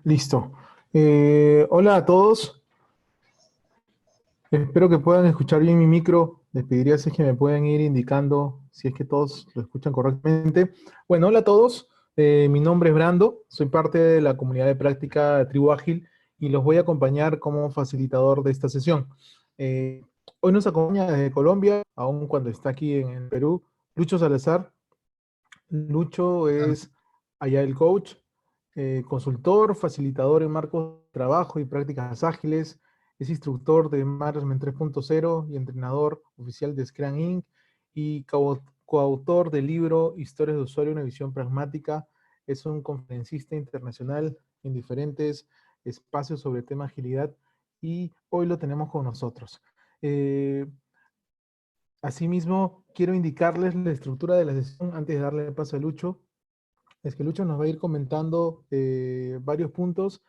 Listo. Hola a todos. Espero que puedan escuchar bien mi micro. Les pediría si es que me pueden ir indicando si es que todos lo escuchan correctamente. Bueno, hola a todos. Mi nombre es Brando. Soy parte de la comunidad de práctica de Tribu Ágil y los voy a acompañar como facilitador de esta sesión. Eh, Hoy nos acompaña desde Colombia, aun cuando está aquí en Perú, Lucho Salazar. Lucho es allá el coach, consultor, facilitador en marcos de trabajo y prácticas ágiles, es instructor de Management 3.0 y entrenador oficial de Scrum Inc. y coautor del libro Historias de usuario, una visión pragmática. Es un conferencista internacional en diferentes espacios sobre tema agilidad y hoy lo tenemos con nosotros. Eh, Asimismo, quiero indicarles la estructura de la sesión antes de darle paso a Lucho. Es que Lucho nos va a ir comentando varios puntos,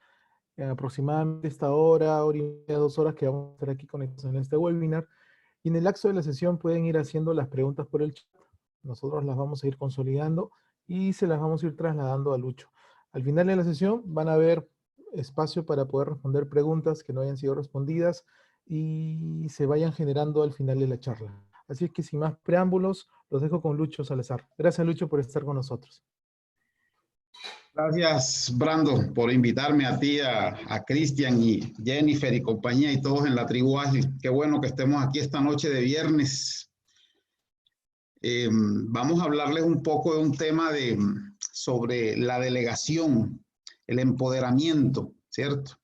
aproximadamente esta hora y media, 2 horas que vamos a estar aquí conectados en este webinar. Y en el lapso de la sesión pueden ir haciendo las preguntas por el chat. Nosotros las vamos a ir consolidando y se las vamos a ir trasladando a Lucho. Al final de la sesión van a haber espacio para poder responder preguntas que no hayan sido respondidas y se vayan generando al final de la charla. Así es que sin más preámbulos, los dejo con Lucho Salazar. Gracias, Lucho, por estar con nosotros. Gracias, Brando, por invitarme a ti, a Cristian y Jennifer y compañía y todos en la tribu Ágil. Qué bueno que estemos aquí esta noche de viernes. Vamos a hablarles un poco de un tema sobre la delegación, el empoderamiento, ¿cierto?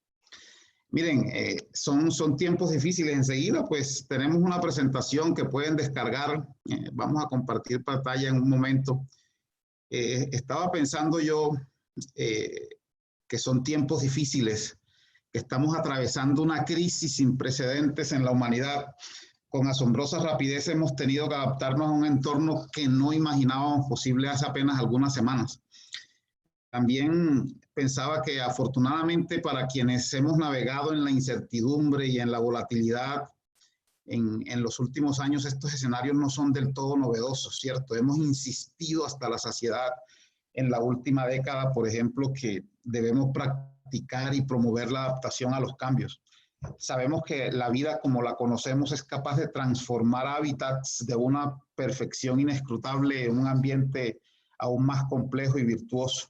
Miren, son tiempos difíciles. Enseguida, pues, tenemos una presentación que pueden descargar. Vamos a compartir pantalla en un momento. Estaba pensando yo eh, que son tiempos difíciles, que estamos atravesando una crisis sin precedentes en la humanidad. Con asombrosa rapidez hemos tenido que adaptarnos a un entorno que no imaginábamos posible hace apenas algunas semanas. También pensaba que afortunadamente para quienes hemos navegado en la incertidumbre y en la volatilidad en los últimos años, estos escenarios no son del todo novedosos, ¿cierto? Hemos insistido hasta la saciedad en la última década, por ejemplo, que debemos practicar y promover la adaptación a los cambios. Sabemos que la vida como la conocemos es capaz de transformar hábitats de una perfección inescrutable en un ambiente aún más complejo y virtuoso.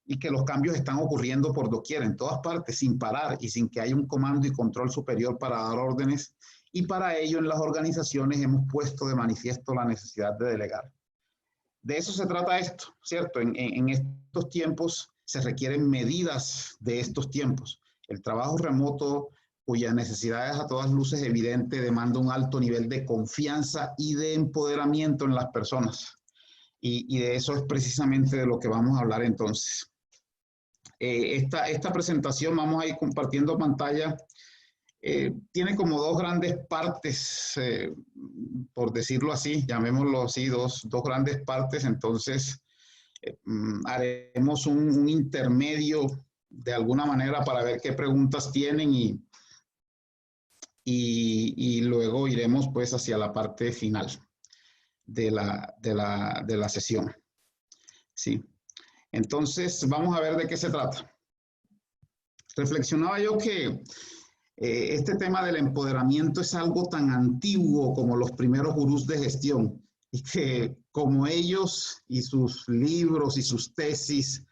Y que los cambios están ocurriendo por doquier, en todas partes, sin parar y sin que haya un comando y control superior para dar órdenes. Y para ello en las organizaciones hemos puesto de manifiesto la necesidad de delegar. De eso se trata esto, ¿cierto? En estos tiempos se requieren medidas de estos tiempos. El trabajo remoto, cuya necesidad es a todas luces evidente, demanda un alto nivel de confianza y de empoderamiento en las personas. Y de eso es precisamente de lo que vamos a hablar entonces. Esta presentación, vamos a ir compartiendo pantalla, tiene como dos grandes partes, por decirlo así, llamémoslo así, dos grandes partes. Entonces, haremos un intermedio de alguna manera para ver qué preguntas tienen y luego iremos pues hacia la parte final de la sesión. Sí. Entonces, vamos a ver de qué se trata. Reflexionaba yo que este tema del empoderamiento es algo tan antiguo como los primeros gurús de gestión y que como ellos y sus libros y sus tesis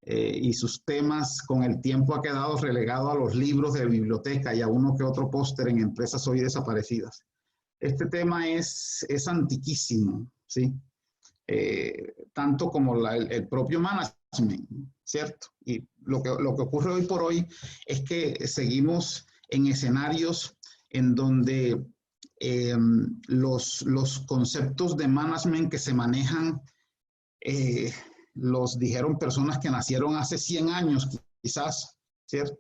y sus temas con el tiempo ha quedado relegado a los libros de biblioteca y a uno que otro póster en empresas hoy desaparecidas. Este tema es antiquísimo, ¿sí? Tanto como el propio management, ¿cierto? Y lo que ocurre hoy por hoy es que seguimos en escenarios en donde los conceptos de management que se manejan los dijeron personas que nacieron hace 100 años, quizás, ¿cierto?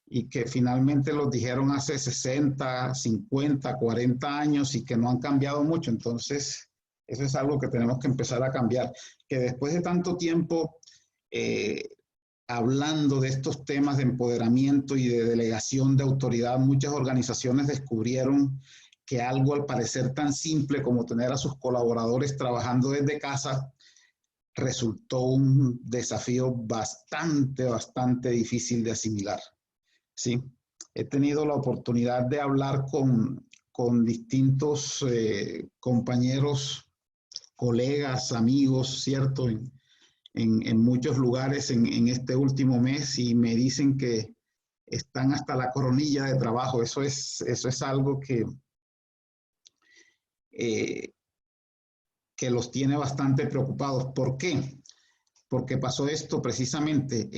Y que finalmente los dijeron hace 60, 50, 40 años y que no han cambiado mucho. Entonces, eso es algo que tenemos que empezar a cambiar. Que después de tanto tiempo hablando de estos temas de empoderamiento y de delegación de autoridad, muchas organizaciones descubrieron que algo al parecer tan simple como tener a sus colaboradores trabajando desde casa resultó un desafío bastante difícil de asimilar, ¿sí? He tenido la oportunidad de hablar con distintos compañeros, colegas, amigos, ¿cierto? En muchos lugares en este último mes y me dicen que están hasta la coronilla de trabajo. Eso es algo que los tiene bastante preocupados. ¿Por qué? Porque pasó esto precisamente.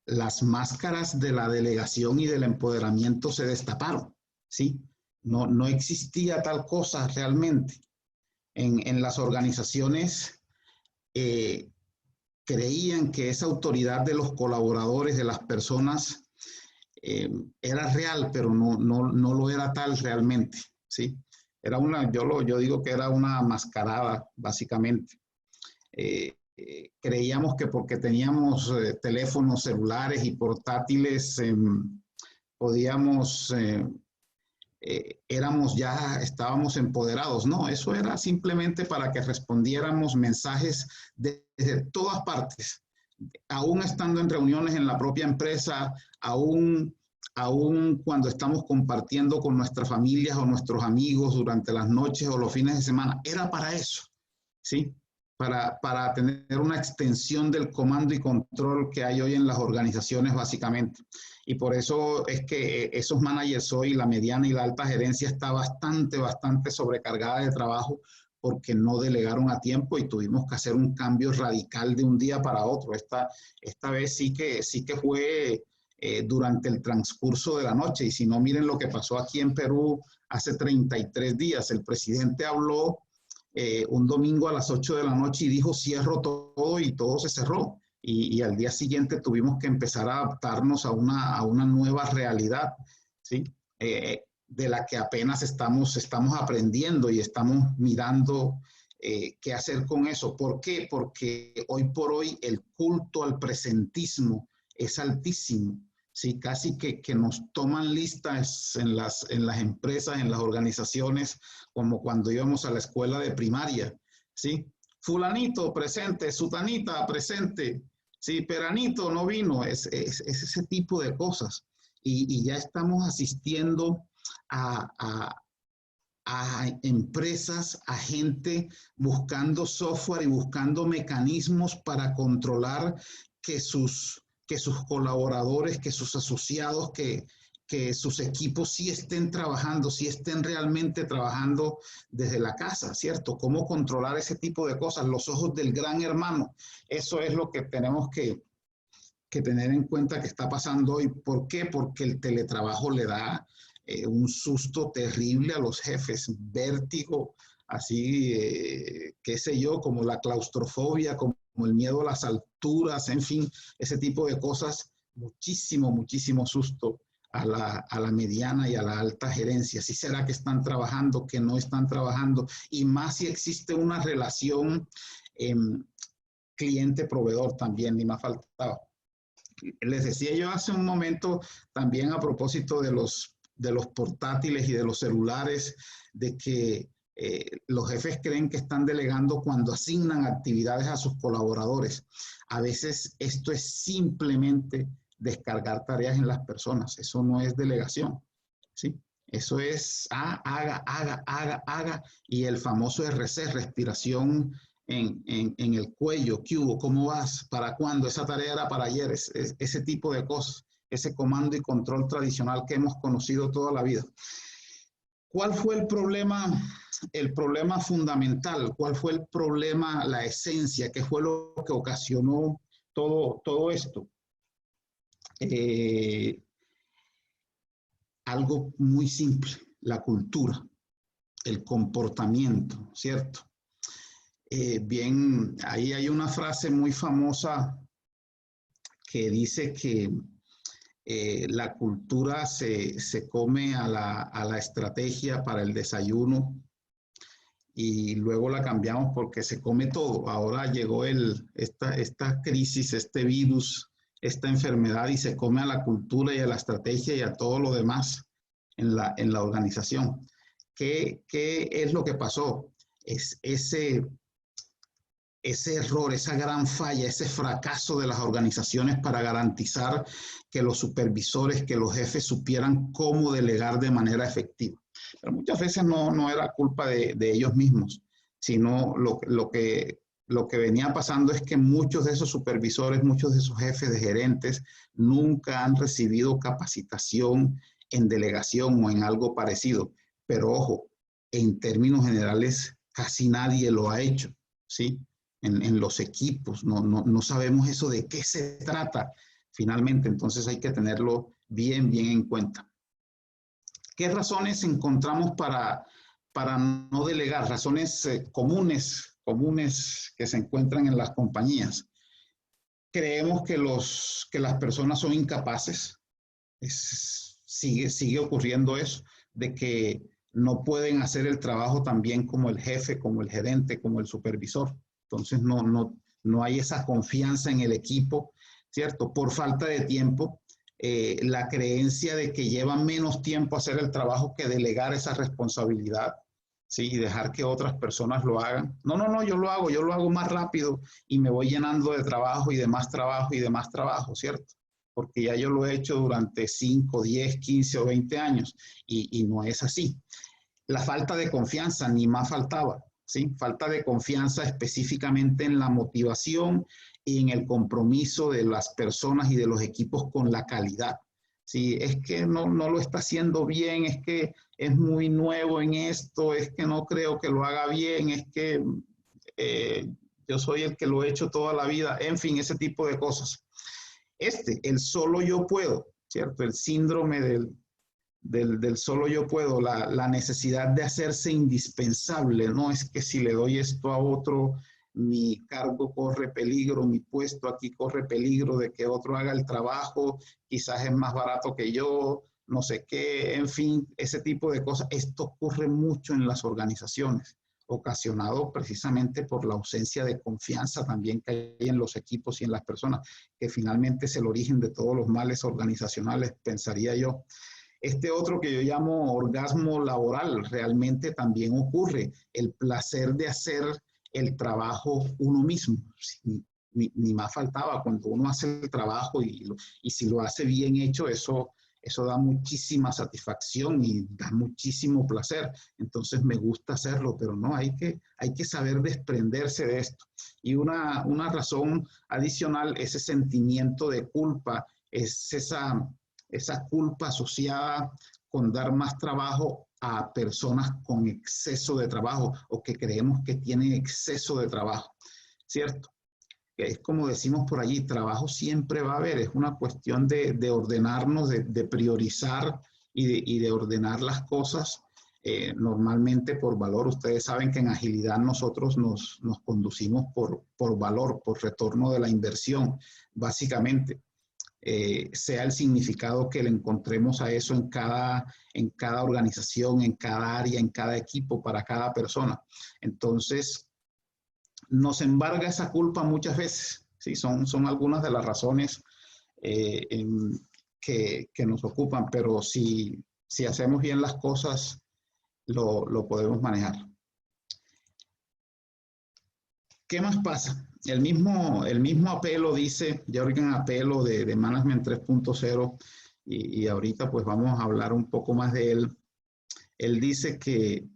Las máscaras de la delegación y del empoderamiento se destaparon, ¿sí? No existía tal cosa realmente. En las organizaciones creían que esa autoridad de los colaboradores, de las personas, era real, pero no lo era tal realmente, ¿sí? Era yo digo que era una mascarada, básicamente. Creíamos que porque teníamos teléfonos celulares y portátiles, podíamos, estábamos empoderados. No, eso era simplemente para que respondiéramos mensajes desde todas partes, aún estando en reuniones en la propia empresa, aún cuando estamos compartiendo con nuestras familias o nuestros amigos durante las noches o los fines de semana. Era para eso, ¿sí? Para tener una extensión del comando y control que hay hoy en las organizaciones, básicamente. Y por eso es que esos managers hoy, la mediana y la alta gerencia, está bastante sobrecargada de trabajo porque no delegaron a tiempo y tuvimos que hacer un cambio radical de un día para otro. Esta vez sí que fue durante el transcurso de la noche. Y si no, miren lo que pasó aquí en Perú hace 33 días. El presidente habló un domingo a las 8 de la noche y dijo cierro todo y todo se cerró. Y al día siguiente tuvimos que empezar a adaptarnos a una nueva realidad, ¿sí? De la que apenas estamos aprendiendo y estamos mirando qué hacer con eso. ¿Por qué? Porque hoy por hoy el culto al presentismo es altísimo. Sí, casi que nos toman listas en las empresas, en las organizaciones, como cuando íbamos a la escuela de primaria, ¿sí? Fulanito presente, sutanita presente, sí, peranito no vino, es ese tipo de cosas. Y ya estamos asistiendo a empresas, a gente buscando software y buscando mecanismos para controlar que sus colaboradores, que sus asociados, que sus equipos sí estén trabajando, sí estén realmente trabajando desde la casa, ¿cierto? ¿Cómo controlar ese tipo de cosas? Los ojos del gran hermano. Eso es lo que tenemos que tener en cuenta que está pasando hoy. ¿Por qué? Porque el teletrabajo le da un susto terrible a los jefes, vértigo, así, qué sé yo, como la claustrofobia, como el miedo a las alturas, en fin, ese tipo de cosas, muchísimo susto a la mediana y a la alta gerencia. ¿Sí será que están trabajando, que no están trabajando? Y más si existe una relación cliente-proveedor también, ni más faltaba. Les decía yo hace un momento también a propósito de los portátiles y de los celulares, de que los jefes creen que están delegando cuando asignan actividades a sus colaboradores. A veces esto es simplemente descargar tareas en las personas. Eso no es delegación, ¿sí? Eso es haga, y el famoso RC, respiración en el cuello. ¿Qué hubo? ¿Cómo vas? ¿Para cuándo? Esa tarea era para ayer. Ese tipo de cosas, ese comando y control tradicional que hemos conocido toda la vida. ¿Cuál fue el problema fundamental? ¿Cuál fue el problema, la esencia? ¿Qué fue lo que ocasionó todo esto? Algo muy simple, la cultura, el comportamiento, ¿cierto? Bien, ahí hay una frase muy famosa que dice que la cultura se come a la estrategia para el desayuno y luego la cambiamos porque se come todo. Ahora llegó esta crisis, este virus, esta enfermedad y se come a la cultura y a la estrategia y a todo lo demás en la organización. ¿Qué es lo que pasó? Es ese error, esa gran falla, ese fracaso de las organizaciones para garantizar que los supervisores, que los jefes supieran cómo delegar de manera efectiva. Pero muchas veces no era culpa de ellos mismos, sino lo que venía pasando es que muchos de esos supervisores, muchos de esos jefes de gerentes nunca han recibido capacitación en delegación o en algo parecido. Pero ojo, en términos generales, casi nadie lo ha hecho, ¿sí? En los equipos, no sabemos eso de qué se trata finalmente, entonces hay que tenerlo bien en cuenta. ¿Qué razones encontramos para no delegar? Razones comunes que se encuentran en las compañías. Creemos que las personas son incapaces. Sigue ocurriendo eso, de que no pueden hacer el trabajo tan bien como el jefe, como el gerente, como el supervisor. Entonces no hay esa confianza en el equipo, ¿cierto? Por falta de tiempo, la creencia de que lleva menos tiempo hacer el trabajo que delegar esa responsabilidad, ¿sí? Y dejar que otras personas lo hagan. No, yo lo hago más rápido y me voy llenando de trabajo y de más trabajo y de más trabajo, ¿cierto? Porque ya yo lo he hecho durante 5, 10, 15 o 20 años y no es así. La falta de confianza, ni más faltaba, ¿sí? Falta de confianza específicamente en la motivación y en el compromiso de las personas y de los equipos con la calidad. Sí, es que no lo está haciendo bien, es que es muy nuevo en esto, es que no creo que lo haga bien, es que yo soy el que lo he hecho toda la vida, en fin, ese tipo de cosas. El solo yo puedo, ¿cierto? El síndrome del solo yo puedo, la necesidad de hacerse indispensable, no es que si le doy esto a otro, mi cargo corre peligro, mi puesto aquí corre peligro de que otro haga el trabajo, quizás es más barato que yo, no sé qué, en fin, ese tipo de cosas. Esto ocurre mucho en las organizaciones, ocasionado precisamente por la ausencia de confianza también que hay en los equipos y en las personas, que finalmente es el origen de todos los males organizacionales, pensaría yo. Otro que yo llamo orgasmo laboral, realmente también ocurre, el placer de hacer el trabajo uno mismo. Ni más faltaba, cuando uno hace el trabajo y si lo hace bien hecho, eso da muchísima satisfacción y da muchísimo placer. Entonces me gusta hacerlo, pero no, hay que saber desprenderse de esto. Y una razón adicional, ese sentimiento de culpa, es esa culpa asociada con dar más trabajo a personas con exceso de trabajo o que creemos que tienen exceso de trabajo, ¿cierto? Es como decimos por allí, trabajo siempre va a haber, es una cuestión de ordenarnos, de priorizar y de ordenar las cosas normalmente por valor. Ustedes saben que en agilidad nosotros nos conducimos por valor, por retorno de la inversión, básicamente. Sea el significado que le encontremos a eso en cada organización, en cada área, en cada equipo, para cada persona. Entonces, nos embarga esa culpa muchas veces, ¿sí? Son algunas de las razones que nos ocupan, pero si hacemos bien las cosas, lo podemos manejar. ¿Qué más pasa? El mismo Apelo dice, Jürgen Apelo de Management 3.0, y ahorita pues vamos a hablar un poco más de él. Él dice que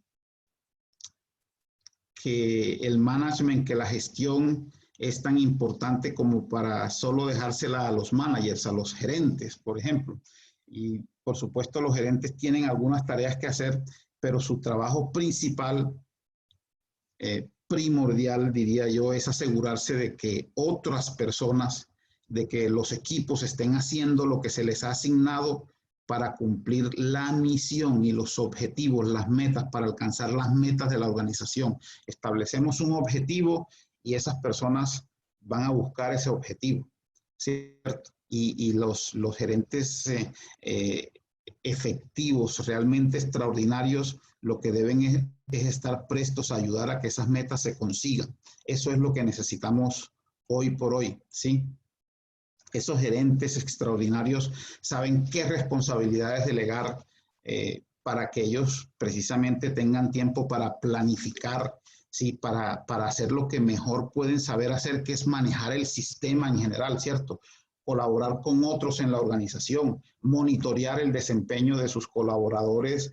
el management, que la gestión es tan importante como para solo dejársela a los managers, a los gerentes, por ejemplo. Y por supuesto los gerentes tienen algunas tareas que hacer, pero su trabajo principal, primordial, diría yo, es asegurarse de que otras personas, de que los equipos estén haciendo lo que se les ha asignado para cumplir la misión y los objetivos, las metas, para alcanzar las metas de la organización. Establecemos un objetivo y esas personas van a buscar ese objetivo, ¿cierto? Y los gerentes efectivos, realmente extraordinarios, lo que deben es estar prestos a ayudar a que esas metas se consigan. Eso es lo que necesitamos hoy por hoy, ¿sí? Esos gerentes extraordinarios saben qué responsabilidades delegar para que ellos precisamente tengan tiempo para planificar ¿sí? Para hacer lo que mejor pueden saber hacer, que es manejar el sistema en general, ¿cierto? Colaborar con otros en la organización, monitorear el desempeño de sus colaboradores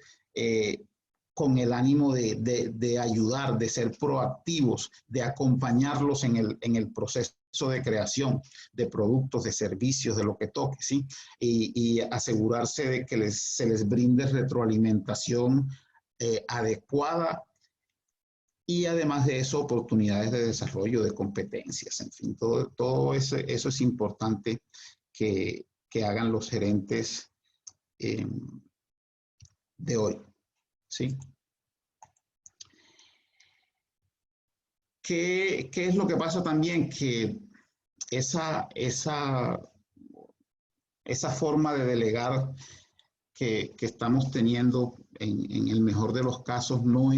con el ánimo de ayudar, de ser proactivos, de acompañarlos en el proceso de creación de productos, de servicios, de lo que toque, ¿sí? Y asegurarse de que se les brinde retroalimentación adecuada y además de eso, oportunidades de desarrollo, de competencias, en fin, todo eso es importante que hagan los gerentes de hoy, ¿sí? ¿Qué es lo que pasa también? Que esa forma de delegar que estamos teniendo en el mejor de los casos no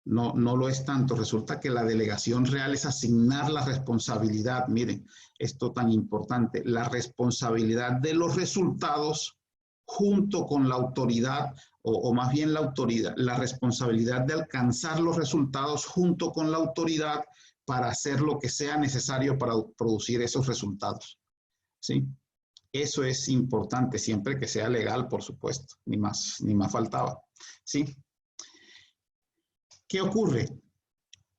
lo es tanto. Resulta que la delegación real es asignar la responsabilidad. Miren, esto tan importante, la responsabilidad de los resultados junto con la autoridad, o más bien la responsabilidad de alcanzar los resultados junto con la autoridad para hacer lo que sea necesario para producir esos resultados, ¿sí? Eso es importante, siempre que sea legal, por supuesto, ni más faltaba, ¿sí? ¿Qué ocurre?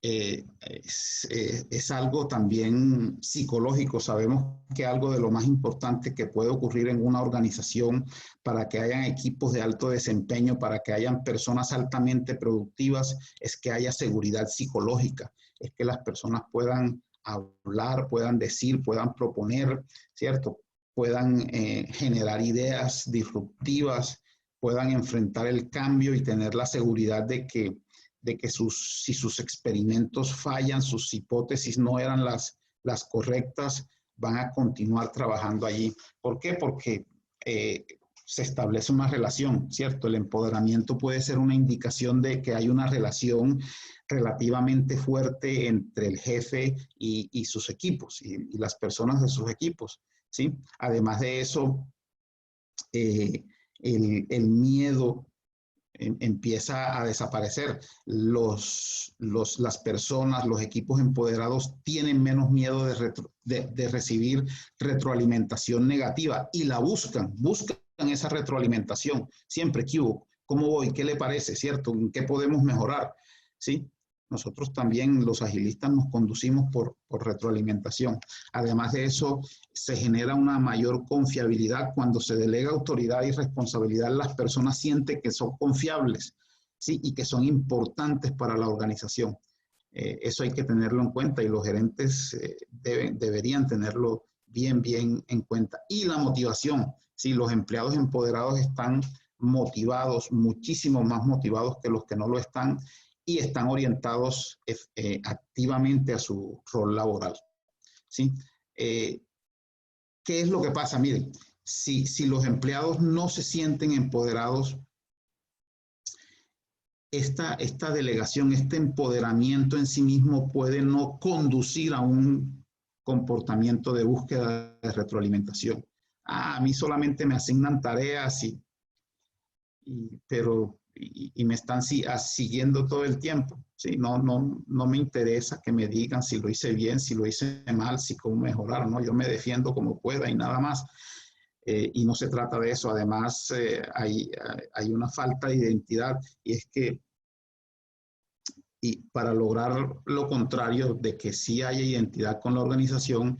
Es algo también psicológico. Sabemos que algo de lo más importante que puede ocurrir en una organización para que hayan equipos de alto desempeño, para que hayan personas altamente productivas, es que haya seguridad psicológica, es que las personas puedan hablar, puedan decir, puedan proponer, ¿cierto? Puedan generar ideas disruptivas, puedan enfrentar el cambio y tener la seguridad de que si sus experimentos fallan, sus hipótesis no eran las correctas, van a continuar trabajando allí. ¿Por qué? Porque se establece una relación, ¿cierto? El empoderamiento puede ser una indicación de que hay una relación relativamente fuerte entre el jefe y sus equipos y las personas de sus equipos, ¿sí? Además de eso, el miedo empieza a desaparecer. Las personas, los equipos empoderados tienen menos miedo de recibir retroalimentación negativa y la buscan esa retroalimentación. Siempre, ¿cómo voy? ¿Qué le parece? ¿Cierto? ¿En qué podemos mejorar? ¿Sí? Nosotros también, los agilistas, nos conducimos por retroalimentación. Además de eso, se genera una mayor confiabilidad. Cuando se delega autoridad y responsabilidad, las personas sienten que son confiables, ¿sí? Y que son importantes para la organización. Eso hay que tenerlo en cuenta y los gerentes deberían tenerlo bien en cuenta. Y la motivación, ¿sí? Los empleados empoderados están motivados, muchísimo más motivados que los que no lo están, y están orientados activamente a su rol laboral, ¿sí? ¿Qué es lo que pasa? Miren, si los empleados no se sienten empoderados, esta delegación, este empoderamiento en sí mismo puede no conducir a un comportamiento de búsqueda de retroalimentación. A mí solamente me asignan tareas pero me están siguiendo todo el tiempo, ¿sí? No me interesa que me digan si lo hice bien, si lo hice mal, si cómo mejorar, ¿no? Yo me defiendo como pueda y nada más. Y no se trata de eso. Además, hay una falta de identidad, y es que para lograr lo contrario de que sí haya identidad con la organización,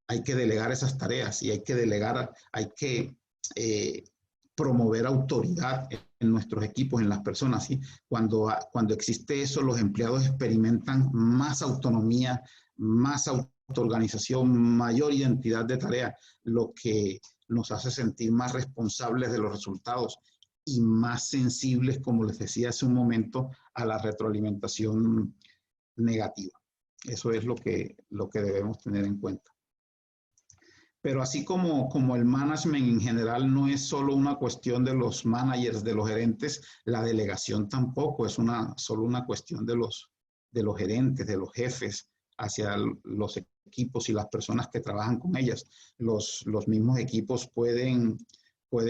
hay que delegar esas tareas y hay que promover autoridad en nuestros equipos, en las personas, ¿sí? Cuando existe eso, los empleados experimentan más autonomía, más autoorganización, mayor identidad de tarea, lo que nos hace sentir más responsables de los resultados y más sensibles, como les decía hace un momento, a la retroalimentación negativa. Eso es lo que debemos tener en cuenta. Pero así como el management en general no es solo una cuestión de los managers, de los gerentes, la delegación tampoco es solo una cuestión de los gerentes, de los jefes hacia los equipos y las personas que trabajan con ellas. Los mismos equipos pueden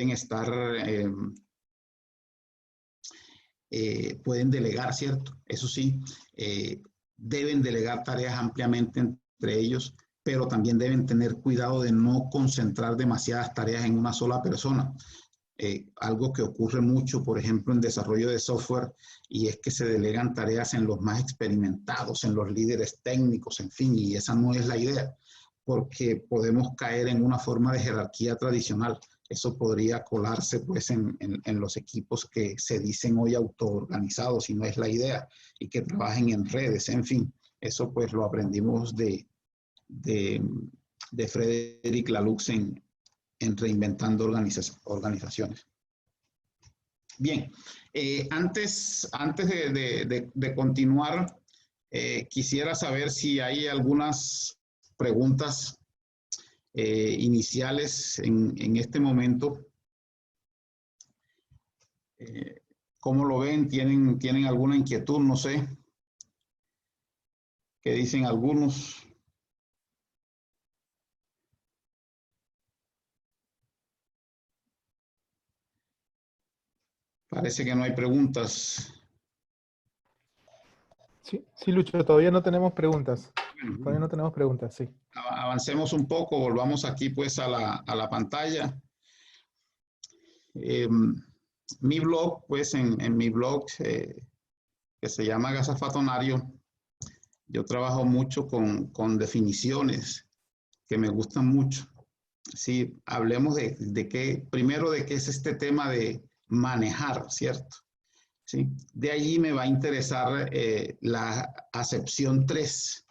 estar pueden delegar, ¿cierto? Eso sí, deben delegar tareas ampliamente entre ellos, pero también deben tener cuidado de no concentrar demasiadas tareas en una sola persona. Algo que ocurre mucho, por ejemplo, en desarrollo de software, y es que se delegan tareas en los más experimentados, en los líderes técnicos, en fin, y esa no es la idea, porque podemos caer en una forma de jerarquía tradicional. Eso podría colarse pues en los equipos que se dicen hoy autoorganizados, y no es la idea, y que trabajen en redes, en fin. Eso pues lo aprendimos de Frederic Laloux en Reinventando Organizaciones. Bien, antes de continuar, quisiera saber si hay algunas preguntas iniciales en este momento. ¿Cómo lo ven? ¿Tienen alguna inquietud? No sé. ¿Qué dicen algunos? Parece que no hay preguntas. Sí, sí, Lucho, todavía no tenemos preguntas. Bueno, Todavía no tenemos preguntas, sí. avancemos un poco, volvamos aquí pues a la pantalla. Mi blog, pues en mi blog que se llama Gazafatonario, yo trabajo mucho con definiciones que me gustan mucho. Sí, hablemos de qué, primero de qué es este tema de manejar, ¿cierto? ¿Sí? De allí me va a interesar la acepción 3.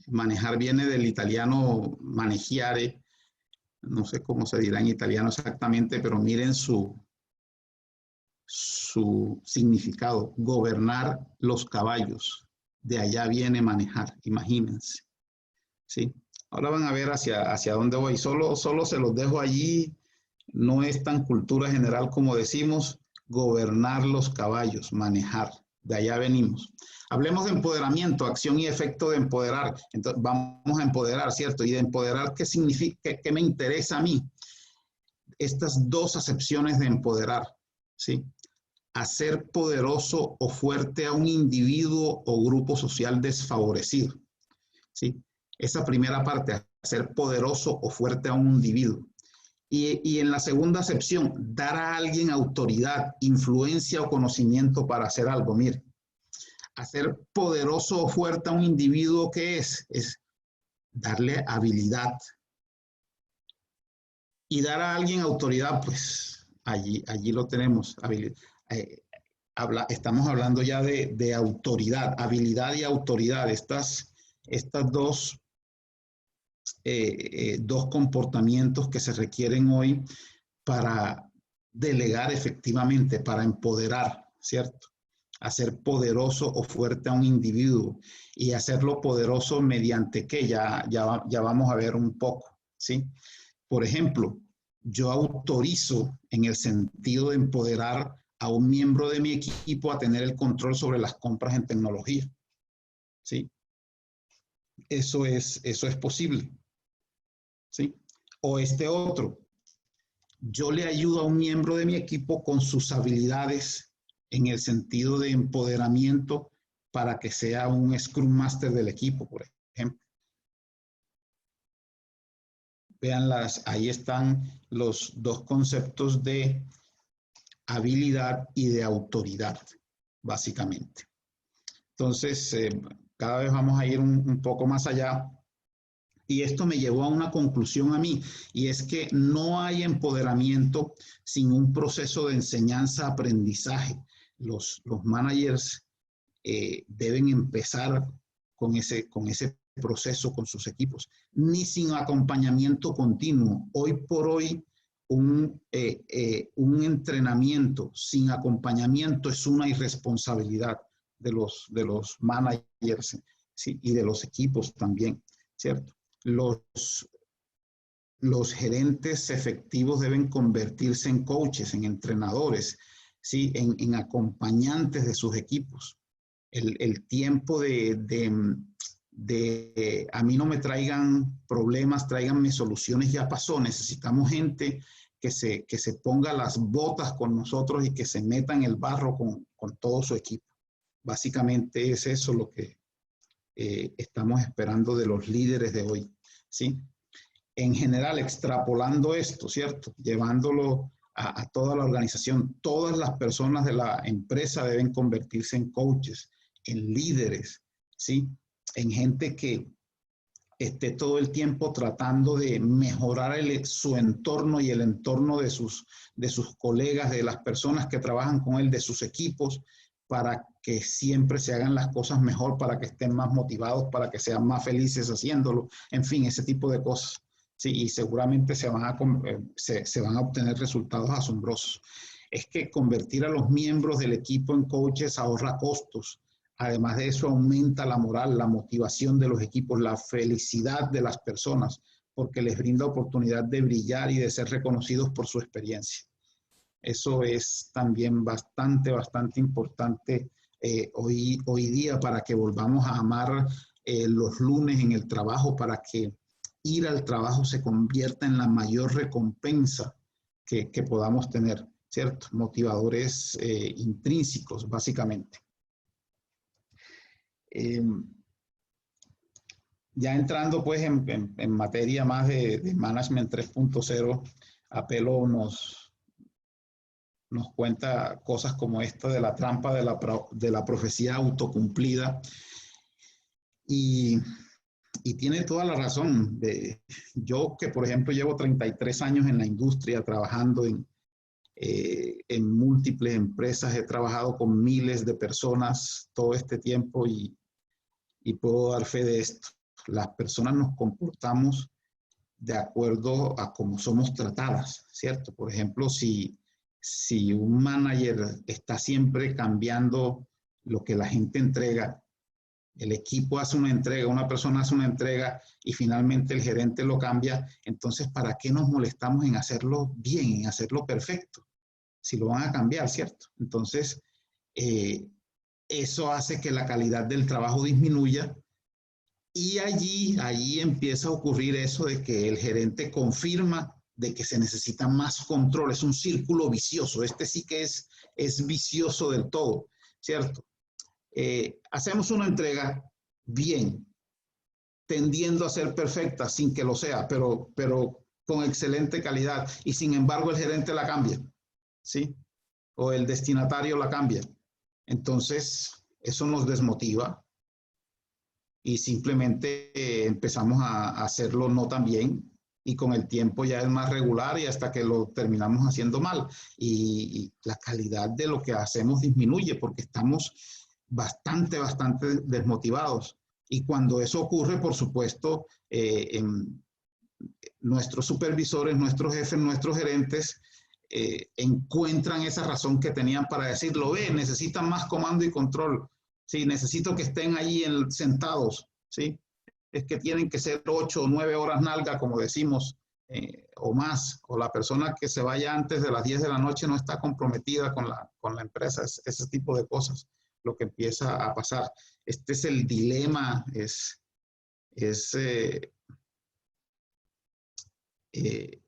Manejar viene del italiano maneggiare, no sé cómo se dirá en italiano exactamente, pero miren su significado, gobernar los caballos. De allá viene manejar, imagínense. ¿Sí? Ahora van a ver hacia dónde voy. Solo se los dejo allí. No es tan cultura general como decimos, gobernar los caballos, manejar. De allá venimos. Hablemos de empoderamiento, acción y efecto de empoderar. Entonces, vamos a empoderar, ¿cierto? Y de empoderar, ¿qué significa? ¿Qué me interesa a mí? Estas dos acepciones de empoderar, ¿sí? Hacer poderoso o fuerte a un individuo o grupo social desfavorecido, ¿sí? Esa primera parte, hacer poderoso o fuerte a un individuo. Y en la segunda acepción, dar a alguien autoridad, influencia o conocimiento para hacer algo. Mire, hacer poderoso o fuerte a un individuo, ¿qué es? Es darle habilidad. Y dar a alguien autoridad, pues allí lo tenemos. Estamos hablando ya de autoridad, habilidad y autoridad. Estas dos comportamientos que se requieren hoy para delegar efectivamente, para empoderar, ¿cierto? Hacer poderoso o fuerte a un individuo y hacerlo poderoso mediante qué, ya vamos a ver un poco, ¿sí? Por ejemplo, yo autorizo en el sentido de empoderar a un miembro de mi equipo a tener el control sobre las compras en tecnología, ¿sí? Eso es posible, ¿sí? O este otro, yo le ayudo a un miembro de mi equipo con sus habilidades en el sentido de empoderamiento para que sea un Scrum Master del equipo, por ejemplo. Vean, ahí están los dos conceptos de habilidad y de autoridad, básicamente. Entonces, cada vez vamos a ir un poco más allá. Y esto me llevó a una conclusión a mí, y es que no hay empoderamiento sin un proceso de enseñanza-aprendizaje. Los managers deben empezar con ese proceso con sus equipos, ni sin acompañamiento continuo. Hoy por hoy, un entrenamiento sin acompañamiento es una irresponsabilidad de los managers, ¿sí? Y de los equipos también, ¿cierto? Los gerentes efectivos deben convertirse en coaches, en entrenadores, ¿sí? En acompañantes de sus equipos. El tiempo de a mí no me traigan problemas, tráiganme soluciones, ya pasó. Necesitamos gente que se ponga las botas con nosotros y que se meta en el barro con todo su equipo. Básicamente es eso lo que estamos esperando de los líderes de hoy, ¿sí? En general, extrapolando esto, ¿cierto? Llevándolo a toda la organización, todas las personas de la empresa deben convertirse en coaches, en líderes, ¿sí? En gente que esté todo el tiempo tratando de mejorar su entorno y el entorno de sus colegas, de las personas que trabajan con él, de sus equipos, para que siempre se hagan las cosas mejor, para que estén más motivados, para que sean más felices haciéndolo, en fin, ese tipo de cosas. Sí, y seguramente se van a obtener resultados asombrosos. Es que convertir a los miembros del equipo en coaches ahorra costos. Además de eso, aumenta la moral, la motivación de los equipos, la felicidad de las personas, porque les brinda oportunidad de brillar y de ser reconocidos por su experiencia. Eso es también bastante importante hoy día, para que volvamos a amar los lunes en el trabajo, para que ir al trabajo se convierta en la mayor recompensa que podamos tener, ¿cierto? Motivadores intrínsecos, básicamente. Ya entrando pues en materia más de Management 3.0, Apelo nos cuenta cosas como esta de la trampa de la profecía autocumplida, y tiene toda la razón. Yo que, por ejemplo, llevo 33 años en la industria trabajando en múltiples empresas, he trabajado con miles de personas todo este tiempo y puedo dar fe de esto. Las personas nos comportamos de acuerdo a cómo somos tratadas, ¿cierto? Por ejemplo, si un manager está siempre cambiando lo que la gente entrega, el equipo hace una entrega, una persona hace una entrega y finalmente el gerente lo cambia, entonces ¿para qué nos molestamos en hacerlo bien, en hacerlo perfecto? Si lo van a cambiar, ¿cierto? Entonces, eso hace que la calidad del trabajo disminuya, y allí empieza a ocurrir eso de que el gerente confirma de que se necesita más control. Es un círculo vicioso. Este sí que es vicioso del todo, ¿cierto? Hacemos una entrega bien, tendiendo a ser perfecta sin que lo sea, pero con excelente calidad, y sin embargo el gerente la cambia, ¿sí? O el destinatario la cambia. Entonces, eso nos desmotiva y simplemente empezamos a hacerlo no tan bien, y con el tiempo ya es más regular y hasta que lo terminamos haciendo mal, y la calidad de lo que hacemos disminuye porque estamos bastante desmotivados. Y cuando eso ocurre, por supuesto, nuestros supervisores, nuestros jefes, nuestros gerentes encuentran esa razón que tenían para decirlo. Necesitan más comando y control. Sí, necesito que estén allí sentados, ¿sí? Es que tienen que ser 8 o 9 horas nalga, como decimos, o más. O la persona que se vaya antes de las 10 de la noche no está comprometida con la empresa. Ese tipo de cosas, lo que empieza a pasar. Este es el dilema,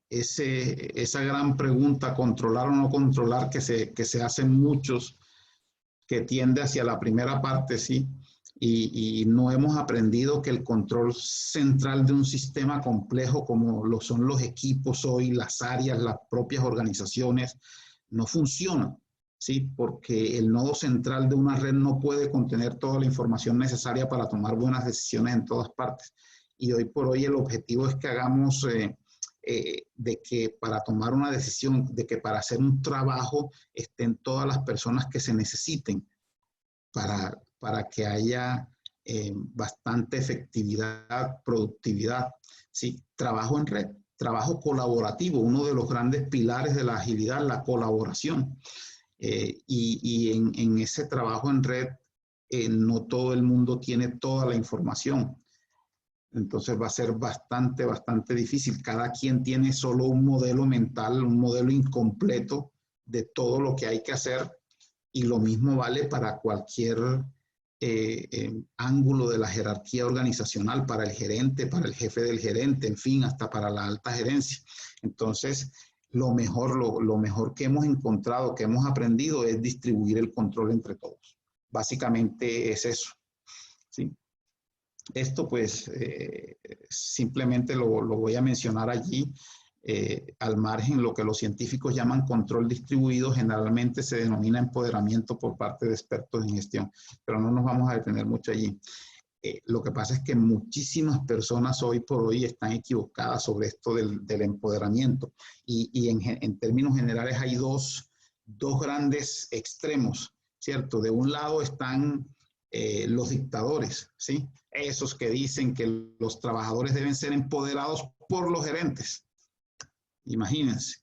esa gran pregunta, controlar o no controlar, que se hacen muchos, que tiende hacia la primera parte, ¿sí? Y no hemos aprendido que el control central de un sistema complejo como lo son los equipos hoy, las áreas, las propias organizaciones, no funciona, ¿sí? Porque el nodo central de una red no puede contener toda la información necesaria para tomar buenas decisiones en todas partes. Y hoy por hoy el objetivo es que hagamos de que para tomar una decisión, de que para hacer un trabajo estén todas las personas que se necesiten para que haya bastante efectividad, productividad. Sí, trabajo en red, trabajo colaborativo, uno de los grandes pilares de la agilidad, la colaboración. Y en ese trabajo en red, no todo el mundo tiene toda la información. Entonces va a ser bastante difícil. Cada quien tiene solo un modelo mental, un modelo incompleto de todo lo que hay que hacer, y lo mismo vale para cualquier ángulo de la jerarquía organizacional, para el gerente, para el jefe del gerente, en fin, hasta para la alta gerencia. Entonces, lo mejor que hemos encontrado, que hemos aprendido, es distribuir el control entre todos. Básicamente es eso, ¿sí? Esto pues simplemente lo voy a mencionar allí. Al margen, lo que los científicos llaman control distribuido generalmente se denomina empoderamiento por parte de expertos en gestión, pero no nos vamos a detener mucho allí. Lo que pasa es que muchísimas personas hoy por hoy están equivocadas sobre esto del empoderamiento y en términos generales hay dos grandes extremos, ¿cierto? De un lado están los dictadores, ¿sí? Esos que dicen que los trabajadores deben ser empoderados por los gerentes. Imagínense,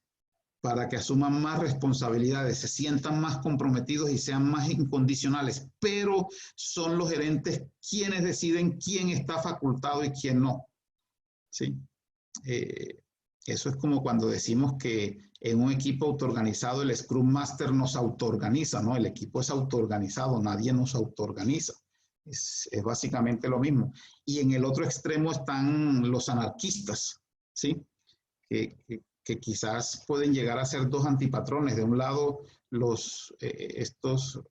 para que asuman más responsabilidades, se sientan más comprometidos y sean más incondicionales, pero son los gerentes quienes deciden quién está facultado y quién no. ¿Sí? Eso es como cuando decimos que en un equipo autoorganizado el Scrum Master nos autoorganiza, ¿no? El equipo es autoorganizado, nadie nos autoorganiza. Es básicamente lo mismo. Y en el otro extremo están los anarquistas, ¿sí? Que quizás pueden llegar a ser dos antipatrones. De un lado, estos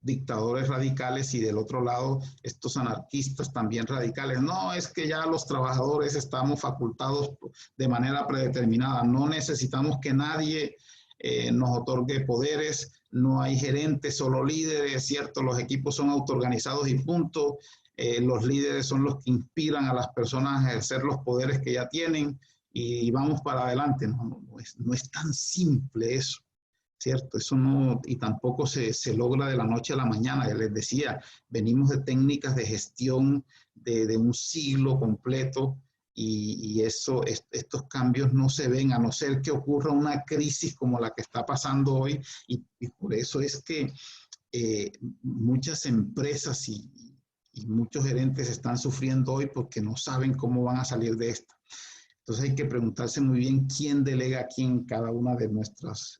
dictadores radicales y del otro lado, estos anarquistas también radicales. No, es que ya los trabajadores estamos facultados de manera predeterminada. No necesitamos que nadie nos otorgue poderes. No hay gerentes, solo líderes, ¿cierto? Los equipos son autoorganizados y punto. Los líderes son los que inspiran a las personas a ejercer los poderes que ya tienen y vamos para adelante. No es tan simple eso, ¿cierto? Eso no, y tampoco se logra de la noche a la mañana. Ya les decía, venimos de técnicas de gestión de un siglo completo y estos cambios no se ven a no ser que ocurra una crisis como la que está pasando hoy y por eso es que muchas empresas y muchos gerentes están sufriendo hoy porque no saben cómo van a salir de esto. Entonces hay que preguntarse muy bien quién delega a quién en cada una de nuestras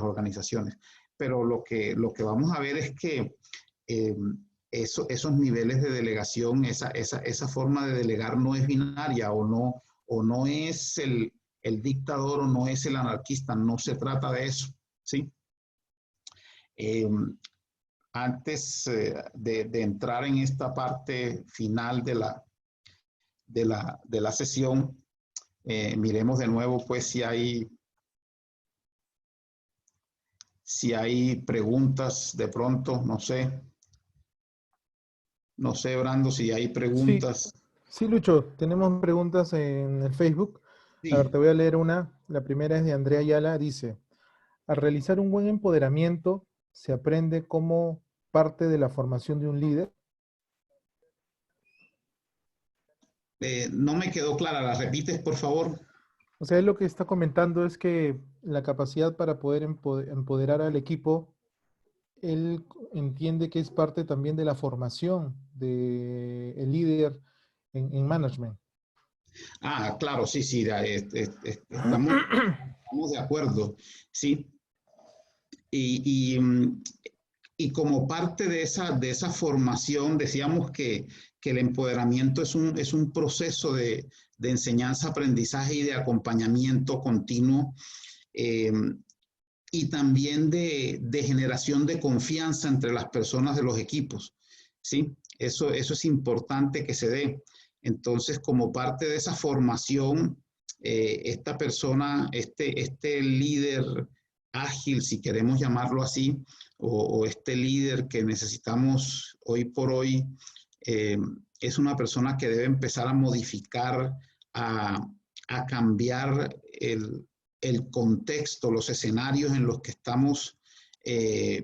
organizaciones. Pero lo que vamos a ver es que esos niveles de delegación, esa forma de delegar no es binaria o no es el dictador o no es el anarquista, no se trata de eso, ¿sí? Antes de entrar en esta parte final de la sesión, miremos de nuevo, pues, si hay preguntas de pronto, no sé, Brando, si hay Sí, preguntas. sí, Lucho, tenemos preguntas en el Facebook. A ver, Sí, te voy a leer una. La primera es de Andrea Ayala, dice, al realizar un buen empoderamiento, se aprende como parte de la formación de un líder. no me quedó clara, ¿la repites, por favor? O sea, él lo que está comentando es que la capacidad para poder empoderar al equipo, él entiende que es parte también de la formación del líder en management. Ah, claro, sí, sí, estamos de acuerdo, sí. Y y como parte de esa formación, decíamos que el empoderamiento es un proceso de enseñanza, aprendizaje y de acompañamiento continuo, eh, y también de generación de confianza entre las personas de los equipos, ¿sí? Eso es importante que se dé. Entonces, como parte de esa formación, esta persona, este líder ágil, si queremos llamarlo así, o este líder que necesitamos hoy por hoy, eh, es una persona que debe empezar a modificar, a cambiar el contexto, los escenarios en los que estamos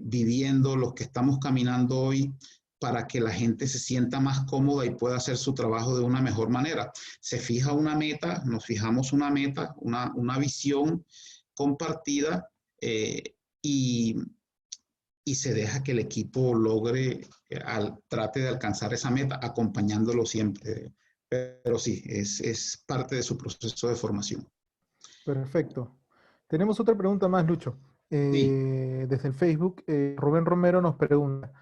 viviendo, los que estamos caminando hoy, para que la gente se sienta más cómoda y pueda hacer su trabajo de una mejor manera. Se fija una meta, nos fijamos una meta, una visión compartida, y se deja que el equipo logre, trate de alcanzar esa meta, acompañándolo siempre. Pero sí, es parte de su proceso de formación. Perfecto. Tenemos otra pregunta más, Lucho. Sí. Desde el Facebook, Rubén Romero nos pregunta,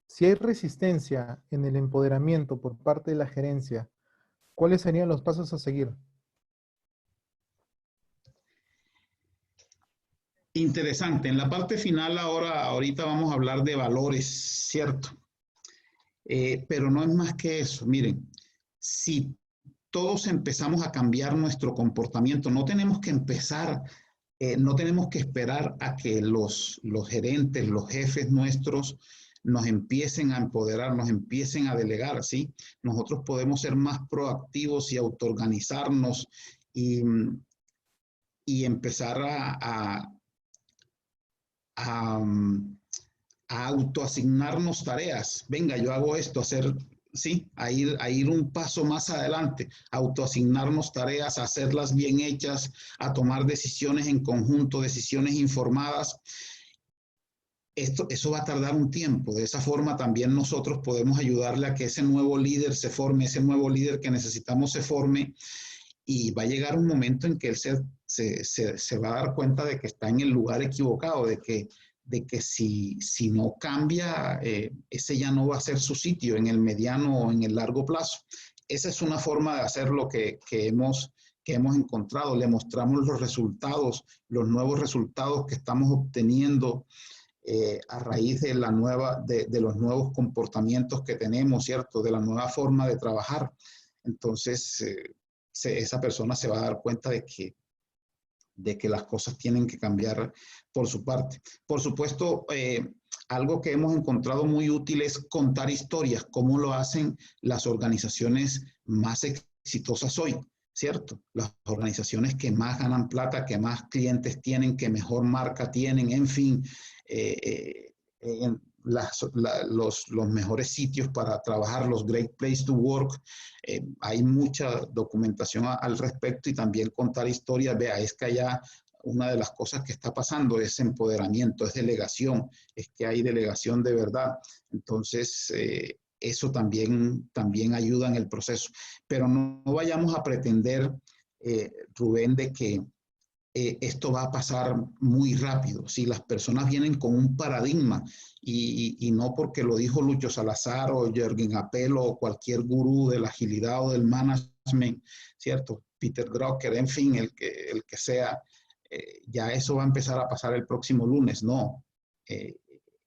si hay resistencia en el empoderamiento por parte de la gerencia, ¿cuáles serían los pasos a seguir? Interesante. En la parte final ahorita vamos a hablar de valores, ¿cierto? Pero no es más que eso. Miren, si todos empezamos a cambiar nuestro comportamiento, no tenemos que empezar, no tenemos que esperar a que los gerentes, los jefes nuestros nos empiecen a empoderar, nos empiecen a delegar, ¿sí? Nosotros podemos ser más proactivos y autoorganizarnos y, y empezar a, a autoasignarnos tareas. Venga, yo hago esto, hacer, sí, a ir un paso más adelante, autoasignarnos tareas, a hacerlas bien hechas, a tomar decisiones en conjunto, decisiones informadas. Eso va a tardar un tiempo. De esa forma también nosotros podemos ayudarle a que ese nuevo líder se forme, ese nuevo líder que necesitamos se forme, y va a llegar un momento en que él se va a dar cuenta de que está en el lugar equivocado, de que si no cambia, ese ya no va a ser su sitio en el mediano o en el largo plazo. Esa es una forma de hacer lo que hemos encontrado. Le mostramos los resultados, los nuevos resultados que estamos obteniendo a raíz de los nuevos comportamientos que tenemos, ¿cierto? De la nueva forma de trabajar. Entonces, esa persona se va a dar cuenta de que las cosas tienen que cambiar por su parte. Por supuesto, algo que hemos encontrado muy útil es contar historias, cómo lo hacen las organizaciones más exitosas hoy, ¿cierto? Las organizaciones que más ganan plata, que más clientes tienen, que mejor marca tienen, en fin, los mejores sitios para trabajar, los Great Place to Work. Hay mucha documentación al respecto y también contar historias. Vea, es que allá una de las cosas que está pasando es empoderamiento, es delegación, es que hay delegación de verdad. Entonces, eso también ayuda en el proceso. Pero no vayamos a pretender, Rubén, de que esto va a pasar muy rápido. Si las personas vienen con un paradigma y no porque lo dijo Lucho Salazar o Jürgen Appel o cualquier gurú de la agilidad o del management, ¿cierto? Peter Drucker, en fin, el que sea, ya eso va a empezar a pasar el próximo lunes. No,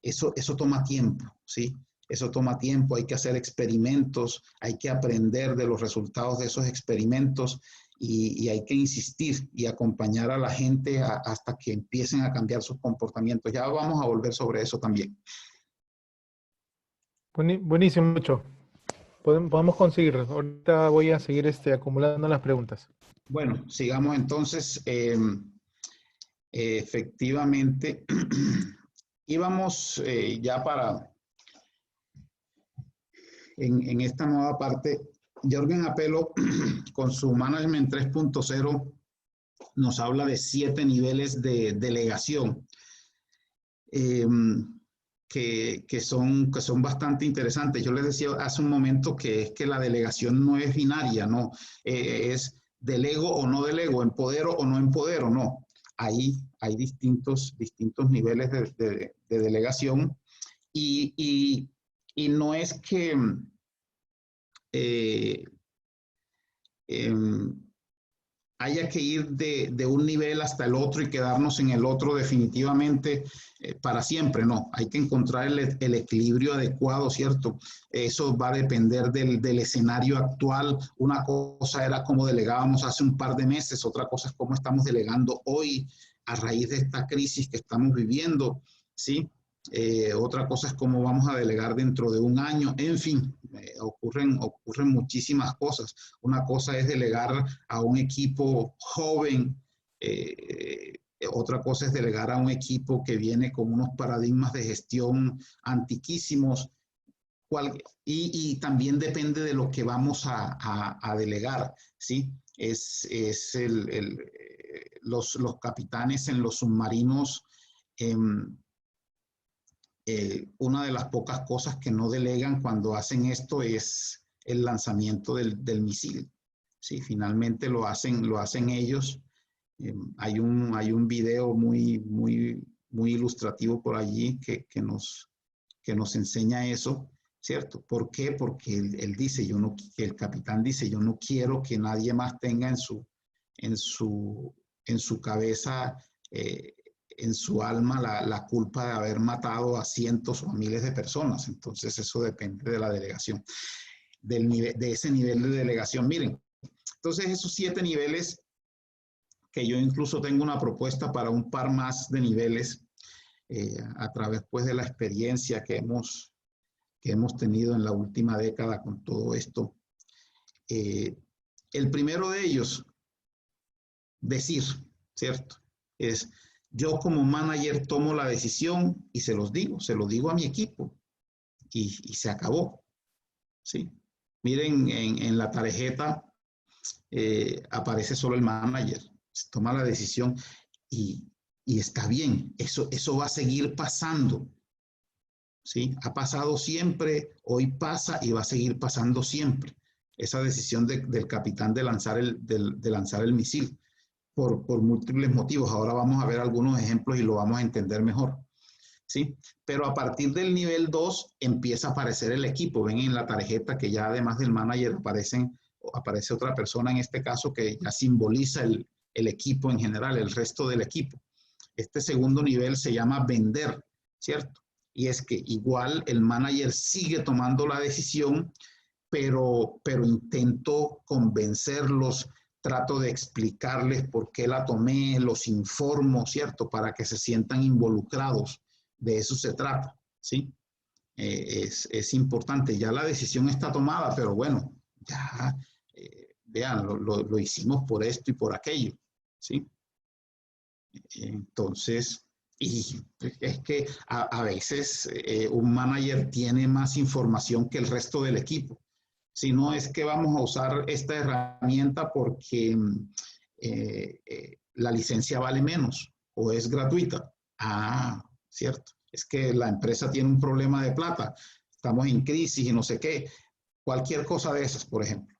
eso toma tiempo, ¿sí? Eso toma tiempo, hay que hacer experimentos, hay que aprender de los resultados de esos experimentos y hay que insistir y acompañar a la gente hasta que empiecen a cambiar sus comportamientos. Ya vamos a volver sobre eso también. Buenísimo, mucho. Podemos conseguirlo. Ahorita voy a seguir acumulando las preguntas. Bueno, sigamos entonces. Efectivamente, íbamos ya en esta nueva parte. Jürgen Appelo, con su Management 3.0, nos habla de 7 niveles de delegación que son bastante interesantes. Yo les decía hace un momento que es que la delegación no es binaria, no, es delego o no delego, empodero o no empodero, no. Hay distintos niveles de delegación y no es que haya que ir de un nivel hasta el otro y quedarnos en el otro definitivamente para siempre, no. Hay que encontrar el equilibrio adecuado, ¿cierto? Eso va a depender del escenario actual. Una cosa era cómo delegábamos hace un par de meses, otra cosa es cómo estamos delegando hoy a raíz de esta crisis que estamos viviendo, ¿sí? Otra cosa es cómo vamos a delegar dentro de un año. En fin, ocurren muchísimas cosas. Una cosa es delegar a un equipo joven, otra cosa es delegar a un equipo que viene con unos paradigmas de gestión antiquísimos. Y también depende de lo que vamos a delegar, ¿sí? Los capitanes en los submarinos, una de las pocas cosas que no delegan cuando hacen esto es el lanzamiento del misil. Sí, finalmente lo hacen ellos. Hay un video muy ilustrativo por allí que nos enseña eso, ¿cierto? ¿Por qué? Porque él dice, el capitán dice, yo no quiero que nadie más tenga en su cabeza en su alma la culpa de haber matado a cientos o a miles de personas. Entonces eso depende de la delegación, de ese nivel de delegación. Miren, entonces esos 7 niveles, que yo incluso tengo una propuesta para un par más de niveles, a través pues de la experiencia que hemos tenido en la última década con todo esto. El primero de ellos, decir, ¿cierto? Es, yo como manager tomo la decisión y se lo digo a mi equipo y se acabó, ¿sí? Miren, en la tarjeta aparece solo el manager, se toma la decisión y está bien, eso va a seguir pasando, ¿sí? Ha pasado siempre, hoy pasa y va a seguir pasando siempre. Esa decisión del capitán de lanzar el misil por múltiples motivos. Ahora vamos a ver algunos ejemplos y lo vamos a entender mejor, ¿sí? Pero a partir del nivel 2 empieza a aparecer el equipo. Ven en la tarjeta que ya además del manager aparece otra persona en este caso que ya simboliza el equipo en general, el resto del equipo. Este segundo nivel se llama vender, ¿cierto? Y es que igual el manager sigue tomando la decisión, pero intento convencerlos, trato de explicarles por qué la tomé, los informo, ¿cierto? Para que se sientan involucrados. De eso se trata, ¿sí? Es importante. Ya la decisión está tomada, pero bueno, ya, vean, lo hicimos por esto y por aquello, ¿sí? Entonces, y es que a veces un manager tiene más información que el resto del equipo. Si no es que vamos a usar esta herramienta porque la licencia vale menos o es gratuita. Ah, cierto. Es que la empresa tiene un problema de plata. Estamos en crisis y no sé qué. Cualquier cosa de esas, por ejemplo.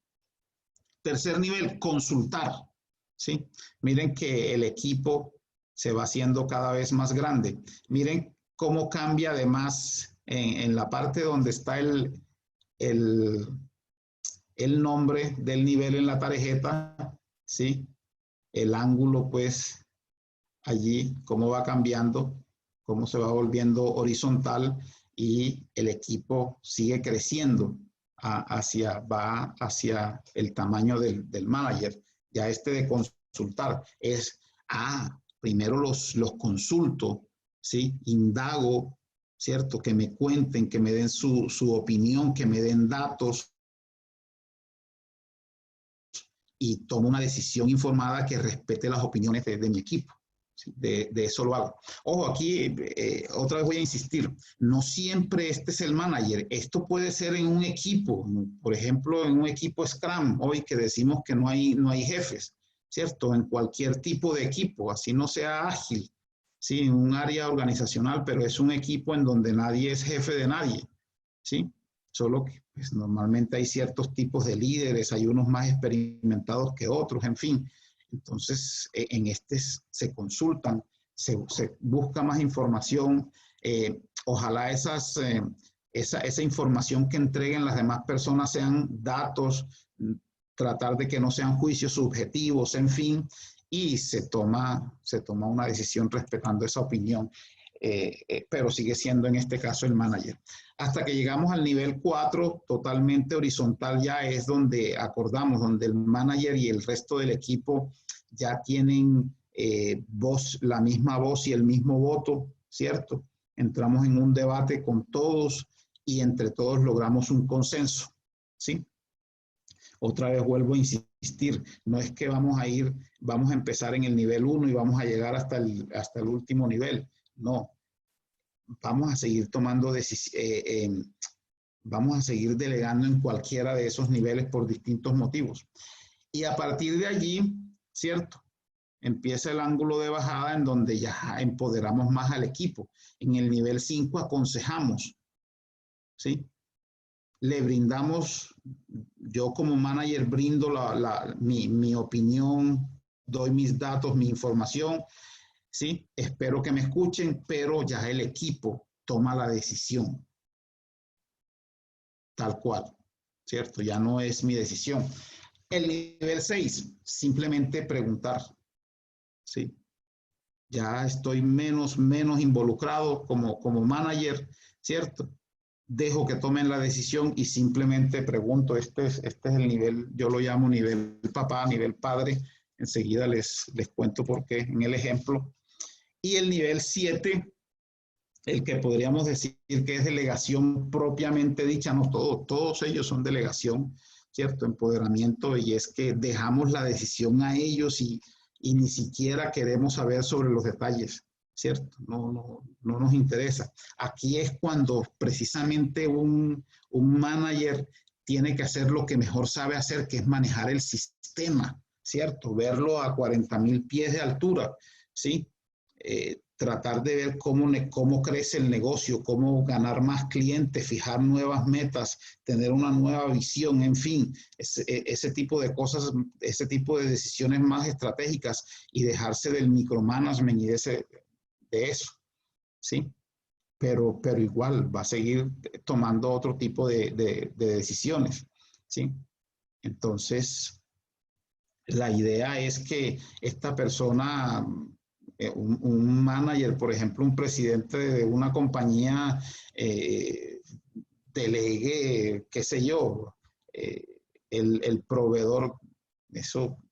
Tercer nivel, consultar. ¿Sí? Miren que el equipo se va haciendo cada vez más grande. Miren cómo cambia además en la parte donde está el nombre del nivel en la tarjeta, ¿sí? El ángulo, pues, allí, cómo va cambiando, cómo se va volviendo horizontal y el equipo sigue creciendo va hacia el tamaño del manager. Ya este de consultar es, primero los consulto, ¿sí? Indago, ¿cierto? Que me cuenten, que me den su opinión, que me den datos y tomo una decisión informada que respete las opiniones de mi equipo. De eso lo hago. Ojo, aquí otra vez voy a insistir, no siempre este es el manager, esto puede ser en un equipo, por ejemplo, en un equipo Scrum, hoy que decimos que no hay jefes, ¿cierto? En cualquier tipo de equipo, así no sea ágil, ¿sí? En un área organizacional, pero es un equipo en donde nadie es jefe de nadie, ¿sí? Solo que pues, normalmente hay ciertos tipos de líderes, hay unos más experimentados que otros, en fin. Entonces, en este se consultan, se busca más información. Ojalá esa información que entreguen las demás personas sean datos, tratar de que no sean juicios subjetivos, en fin, y se toma una decisión respetando esa opinión. Pero sigue siendo en este caso el manager. Hasta que llegamos al nivel 4, totalmente horizontal, ya es donde acordamos, donde el manager y el resto del equipo ya tienen la misma voz y el mismo voto, ¿cierto? Entramos en un debate con todos y entre todos logramos un consenso, ¿sí? Otra vez vuelvo a insistir, no es que vamos a empezar en el nivel 1 y vamos a llegar hasta el último nivel. No, vamos a seguir tomando vamos a seguir delegando en cualquiera de esos niveles por distintos motivos. Y a partir de allí, ¿cierto? Empieza el ángulo de bajada en donde ya empoderamos más al equipo. En el nivel 5 aconsejamos, ¿sí? Le brindamos, yo como manager brindo mi opinión, doy mis datos, mi información, ¿sí? Espero que me escuchen, pero ya el equipo toma la decisión. Tal cual, ¿cierto? Ya no es mi decisión. El nivel 6, simplemente preguntar, ¿sí? ya estoy menos involucrado como manager, ¿cierto? Dejo que tomen la decisión y simplemente pregunto, este es el nivel, yo lo llamo nivel papá, nivel padre, enseguida les cuento por qué en el ejemplo. Y el nivel 7, el que podríamos decir que es delegación propiamente dicha, no todos ellos son delegación, ¿cierto? Empoderamiento, y es que dejamos la decisión a ellos y ni siquiera queremos saber sobre los detalles, ¿cierto? No nos interesa. Aquí es cuando precisamente un manager tiene que hacer lo que mejor sabe hacer, que es manejar el sistema, ¿cierto? Verlo a 40,000 pies de altura, ¿sí? Tratar de ver cómo crece el negocio, cómo ganar más clientes, fijar nuevas metas, tener una nueva visión, en fin, ese tipo de cosas, ese tipo de decisiones más estratégicas y dejarse del micromanagement y de eso, ¿sí? Pero igual va a seguir tomando otro tipo de decisiones, ¿sí? Entonces, la idea es que esta persona, un manager, por ejemplo, un presidente de una compañía, delegue, qué sé yo, el proveedor,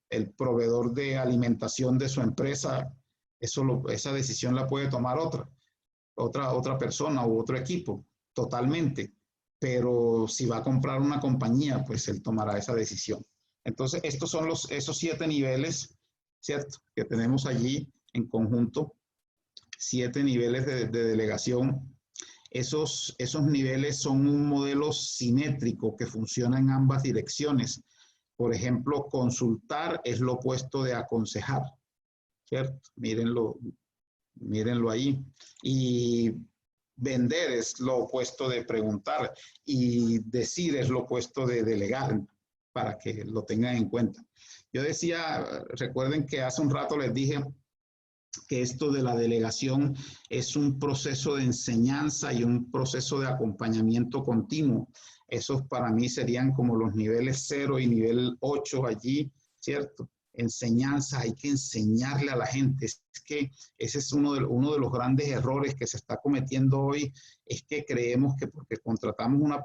el proveedor de alimentación de su empresa, esa decisión la puede tomar otra persona u otro equipo, totalmente. Pero si va a comprar una compañía, pues él tomará esa decisión. Entonces, estos son esos 7 niveles, ¿cierto? Que tenemos allí en conjunto, 7 niveles de delegación. Esos niveles son un modelo simétrico que funciona en ambas direcciones. Por ejemplo, consultar es lo opuesto de aconsejar, ¿cierto? Mírenlo ahí. Y vender es lo opuesto de preguntar, y decir es lo opuesto de delegar, para que lo tengan en cuenta. Yo decía, recuerden que hace un rato les dije que esto de la delegación es un proceso de enseñanza y un proceso de acompañamiento continuo. Esos para mí serían como los niveles 0 y nivel 8 allí, ¿cierto? Enseñanza, hay que enseñarle a la gente. Es que ese es uno de los grandes errores que se está cometiendo hoy, es que creemos que porque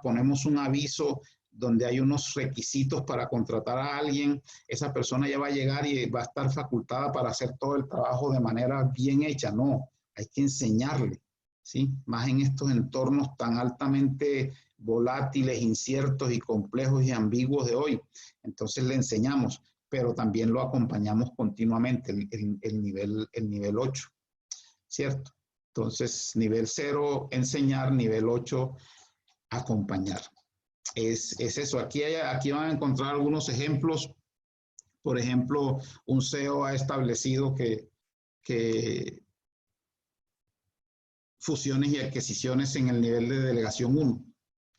ponemos un aviso donde hay unos requisitos para contratar a alguien, esa persona ya va a llegar y va a estar facultada para hacer todo el trabajo de manera bien hecha. No, hay que enseñarle, ¿sí? Más en estos entornos tan altamente volátiles, inciertos y complejos y ambiguos de hoy. Entonces le enseñamos, pero también lo acompañamos continuamente, el nivel 8, ¿cierto? Entonces, nivel 0, enseñar, nivel 8, acompañar. Es eso. Aquí van a encontrar algunos ejemplos. Por ejemplo, un CEO ha establecido que fusiones y adquisiciones en el nivel de delegación 1,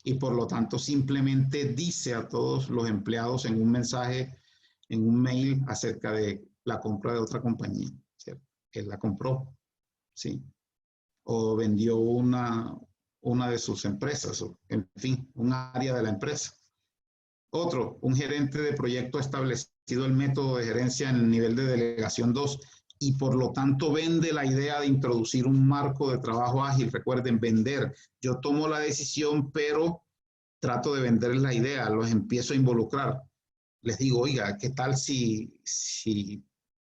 y por lo tanto simplemente dice a todos los empleados en un mensaje, en un mail, acerca de la compra de otra compañía, ¿cierto? Él la compró, ¿sí? O vendió una de sus empresas, o en fin, un área de la empresa. Otro, un gerente de proyecto ha establecido el método de gerencia en el nivel de delegación 2 y por lo tanto vende la idea de introducir un marco de trabajo ágil. Recuerden, vender. Yo tomo la decisión, pero trato de venderles la idea, los empiezo a involucrar. Les digo, oiga, ¿qué tal si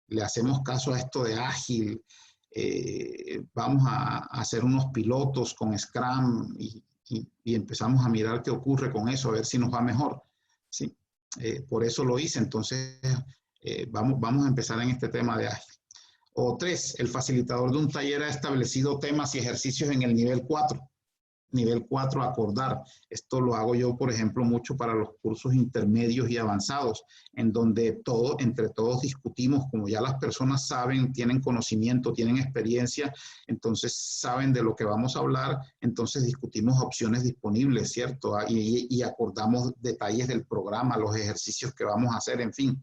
le hacemos caso a esto de ágil? Vamos a hacer unos pilotos con Scrum y empezamos a mirar qué ocurre con eso, a ver si nos va mejor. ¿Sí? Por eso lo hice. Entonces, vamos a empezar en este tema de ágil. O 3, el facilitador de un taller ha establecido temas y ejercicios en el nivel 4. Nivel 4, acordar. Esto lo hago yo, por ejemplo, mucho para los cursos intermedios y avanzados, en donde entre todos discutimos, como ya las personas saben, tienen conocimiento, tienen experiencia, entonces saben de lo que vamos a hablar, entonces discutimos opciones disponibles, ¿cierto? Y acordamos detalles del programa, los ejercicios que vamos a hacer, en fin.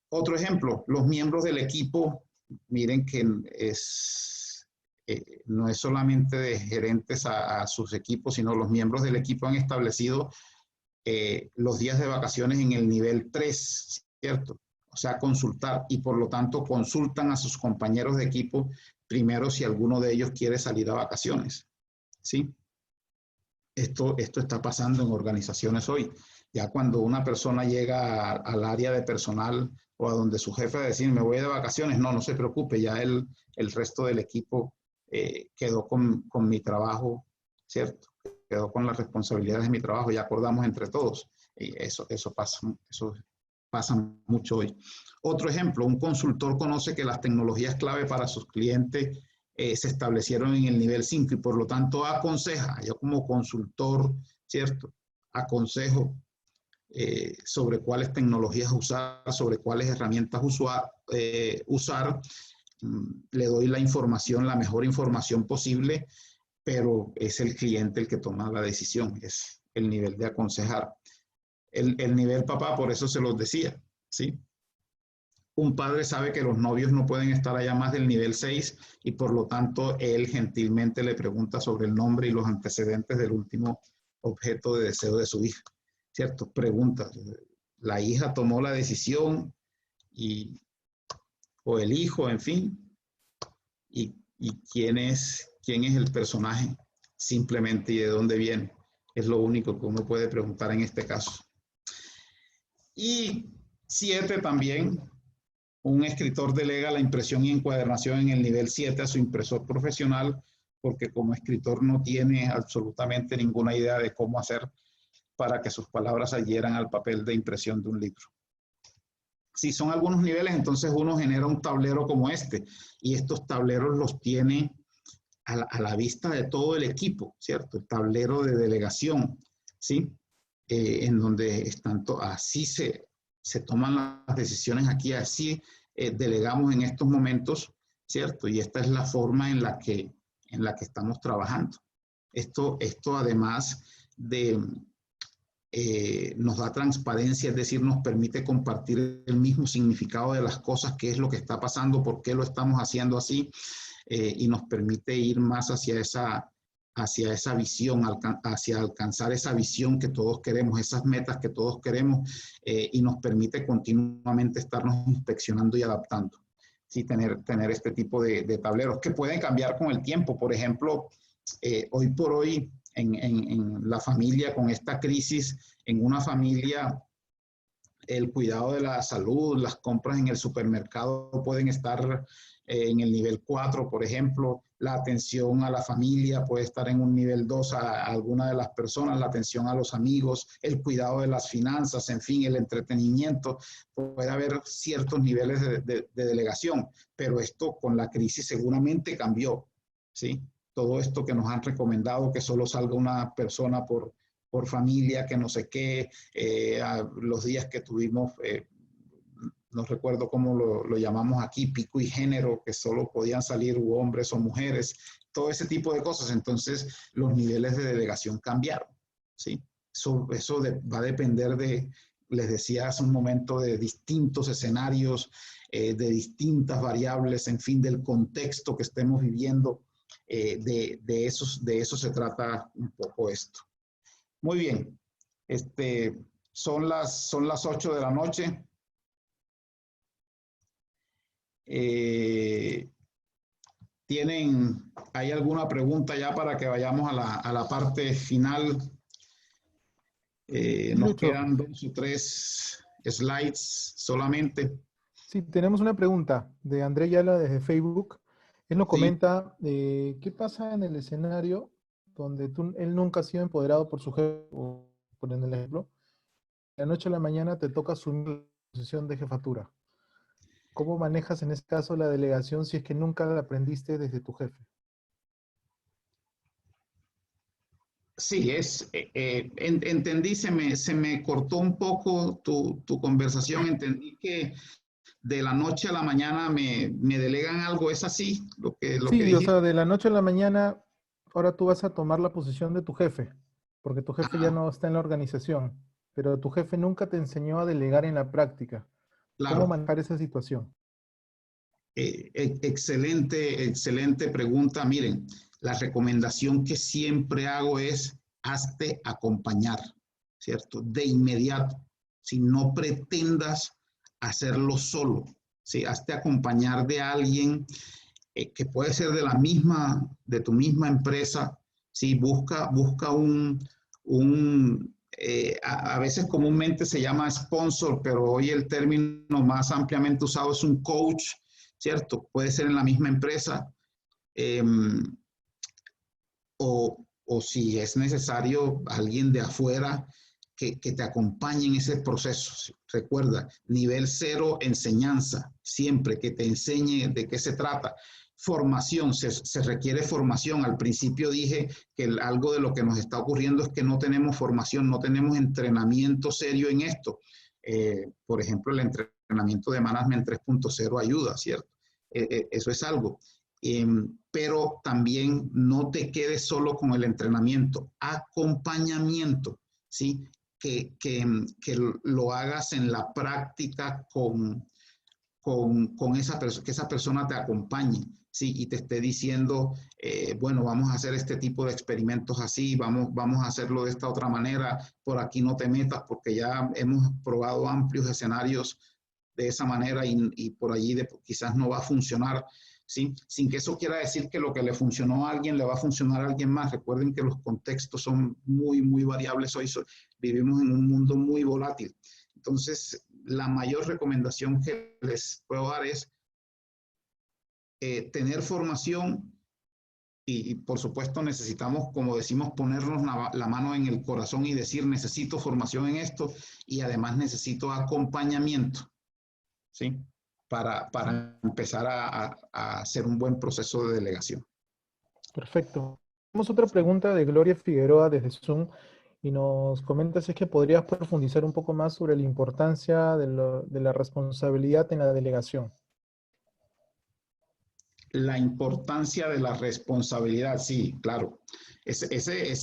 Otro ejemplo, los miembros del equipo, miren que no es solamente de gerentes a sus equipos, sino los miembros del equipo han establecido los días de vacaciones en el nivel 3, ¿cierto? o sea, consultar, y por lo tanto consultan a sus compañeros de equipo primero si alguno de ellos quiere salir a vacaciones, ¿sí? Esto está pasando en organizaciones hoy. Ya cuando una persona llega al área de personal o a donde su jefe a decir, me voy de vacaciones, no, no se preocupe, ya el resto del equipo quedó con mi trabajo, ¿cierto? Quedó con las responsabilidades de mi trabajo, ya acordamos entre todos. Y eso pasa mucho hoy. Otro ejemplo, un consultor conoce que las tecnologías clave para sus clientes se establecieron en el nivel 5 y por lo tanto aconseja, yo como consultor, ¿cierto? Aconsejo sobre cuáles tecnologías usar, sobre cuáles herramientas usar, le doy la información, la mejor información posible, pero es el cliente el que toma la decisión, es el nivel de aconsejar. El nivel papá, por eso se los decía, ¿sí? Un padre sabe que los novios no pueden estar allá más del nivel 6 y por lo tanto él gentilmente le pregunta sobre el nombre y los antecedentes del último objeto de deseo de su hija, ¿cierto? Pregunta, la hija tomó la decisión o el hijo, en fin, y quién es el personaje simplemente y de dónde viene. Es lo único que uno puede preguntar en este caso. Y 7 también, un escritor delega la impresión y encuadernación en el nivel 7 a su impresor profesional porque como escritor no tiene absolutamente ninguna idea de cómo hacer para que sus palabras adhieran al papel de impresión de un libro. Si son algunos niveles, entonces uno genera un tablero como este y estos tableros los tiene a la vista de todo el equipo, ¿cierto? El tablero de delegación, ¿sí? En donde están así se toman las decisiones aquí, así delegamos en estos momentos, ¿cierto? Y esta es la forma en la que estamos trabajando. Esto además de nos da transparencia, es decir, nos permite compartir el mismo significado de las cosas, qué es lo que está pasando, por qué lo estamos haciendo así, y nos permite ir más hacia esa visión, hacia alcanzar esa visión que todos queremos, esas metas que todos queremos, y nos permite continuamente estarnos inspeccionando y adaptando. Sí, tener este tipo de tableros que pueden cambiar con el tiempo. Por ejemplo, hoy por hoy, en la familia, con esta crisis, en una familia, el cuidado de la salud, las compras en el supermercado pueden estar en el nivel 4, por ejemplo, la atención a la familia puede estar en un nivel 2 a alguna de las personas, la atención a los amigos, el cuidado de las finanzas, en fin, el entretenimiento, puede haber ciertos niveles de delegación, pero esto con la crisis seguramente cambió, ¿sí? Todo esto que nos han recomendado, que solo salga una persona por familia, que no sé qué, los días que tuvimos, no recuerdo cómo lo llamamos aquí, pico y género, que solo podían salir hombres o mujeres, todo ese tipo de cosas. Entonces, los niveles de delegación cambiaron, ¿sí? Eso va a depender les decía hace un momento, de distintos escenarios, de distintas variables, en fin, del contexto que estemos viviendo. De eso se trata un poco esto. Muy bien, son las 8 de la noche. ¿Hay alguna pregunta ya para que vayamos a la parte final? Nos quedan 2 o 3 slides solamente. Sí, tenemos una pregunta de André Yala desde Facebook. Él nos comenta, ¿qué pasa en el escenario donde él nunca ha sido empoderado por su jefe, o por el ejemplo, de la noche a la mañana te toca asumir la posición de jefatura? ¿Cómo manejas en este caso la delegación si es que nunca la aprendiste desde tu jefe? Sí, entendí, se me cortó un poco tu conversación, entendí que de la noche a la mañana me delegan algo, ¿es así lo que Sí, o dijiste? sea, de la noche a la mañana, ahora tú vas a tomar la posición de tu jefe, porque tu jefe ya Ajá, no está en la organización, pero tu jefe nunca te enseñó a delegar en la práctica. ¿Cómo claro. manejar esa situación? Excelente pregunta. Miren, la recomendación que siempre hago es hazte acompañar, ¿cierto? De inmediato. Si no pretendas hacerlo solo, ¿sí? Hazte acompañar de alguien que puede ser de tu misma empresa, ¿sí? Busca a veces comúnmente se llama sponsor, pero hoy el término más ampliamente usado es un coach, ¿cierto? Puede ser en la misma empresa, eh, o si es necesario, alguien de afuera que te acompañe en ese proceso. Recuerda, nivel cero, enseñanza, siempre que te enseñe de qué se trata. Formación, se requiere formación. Al principio dije que algo de lo que nos está ocurriendo es que no tenemos formación, no tenemos entrenamiento serio en esto. Por ejemplo, el entrenamiento de Management 3.0 ayuda, ¿cierto? Eso es algo. Pero también no te quedes solo con el entrenamiento, acompañamiento, ¿sí? Que lo hagas en la práctica con esa persona, que esa persona te acompañe, ¿sí? Y te esté diciendo, bueno, vamos a hacer este tipo de experimentos así, vamos a hacerlo de esta otra manera, por aquí no te metas porque ya hemos probado amplios escenarios de esa manera y por allí quizás no va a funcionar, ¿sí? Sin que eso quiera decir que lo que le funcionó a alguien le va a funcionar a alguien más. Recuerden que los contextos son muy, muy variables hoy. Vivimos en un mundo muy volátil. Entonces, la mayor recomendación que les puedo dar es tener formación y, por supuesto, necesitamos, como decimos, ponernos la mano en el corazón y decir, necesito formación en esto y además necesito acompañamiento, ¿sí? Para empezar a hacer un buen proceso de delegación. Perfecto. Tenemos otra pregunta de Gloria Figueroa desde Zoom y nos comenta si es que podrías profundizar un poco más sobre la importancia de la responsabilidad en la delegación. La importancia de la responsabilidad, sí, claro. Esa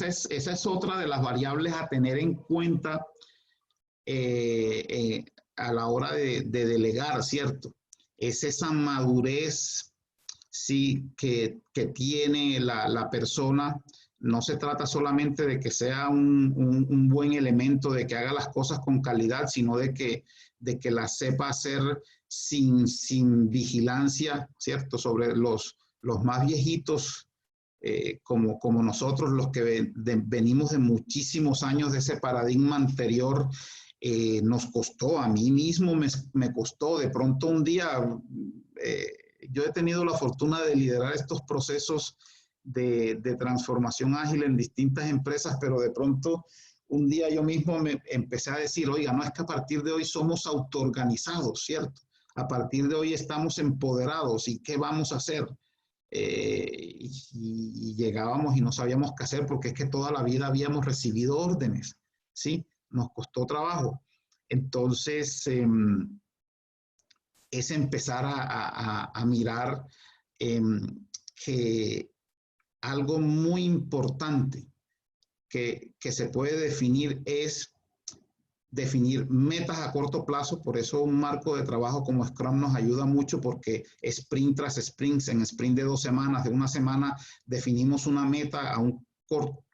es otra de las variables a tener en cuenta a la hora de delegar, ¿cierto? Es esa madurez, sí, que tiene la persona. No se trata solamente de que sea un buen elemento, de que haga las cosas con calidad, sino de que las sepa hacer sin vigilancia, ¿cierto? Sobre los más viejitos, como nosotros, los que venimos de muchísimos años de ese paradigma anterior. Nos costó, a mí mismo me costó. De pronto un día, yo he tenido la fortuna de liderar estos procesos de transformación ágil en distintas empresas, pero de pronto un día yo mismo me empecé a decir, oiga, no es que a partir de hoy somos autoorganizados, ¿cierto? A partir de hoy estamos empoderados y ¿qué vamos a hacer? Y llegábamos y no sabíamos qué hacer porque es que toda la vida habíamos recibido órdenes, ¿sí? Nos costó trabajo. Entonces, es empezar a mirar que algo muy importante que se puede definir es definir metas a corto plazo. Por eso un marco de trabajo como Scrum nos ayuda mucho, porque sprint tras sprint, en sprint de 2 semanas, de una semana, definimos una meta a un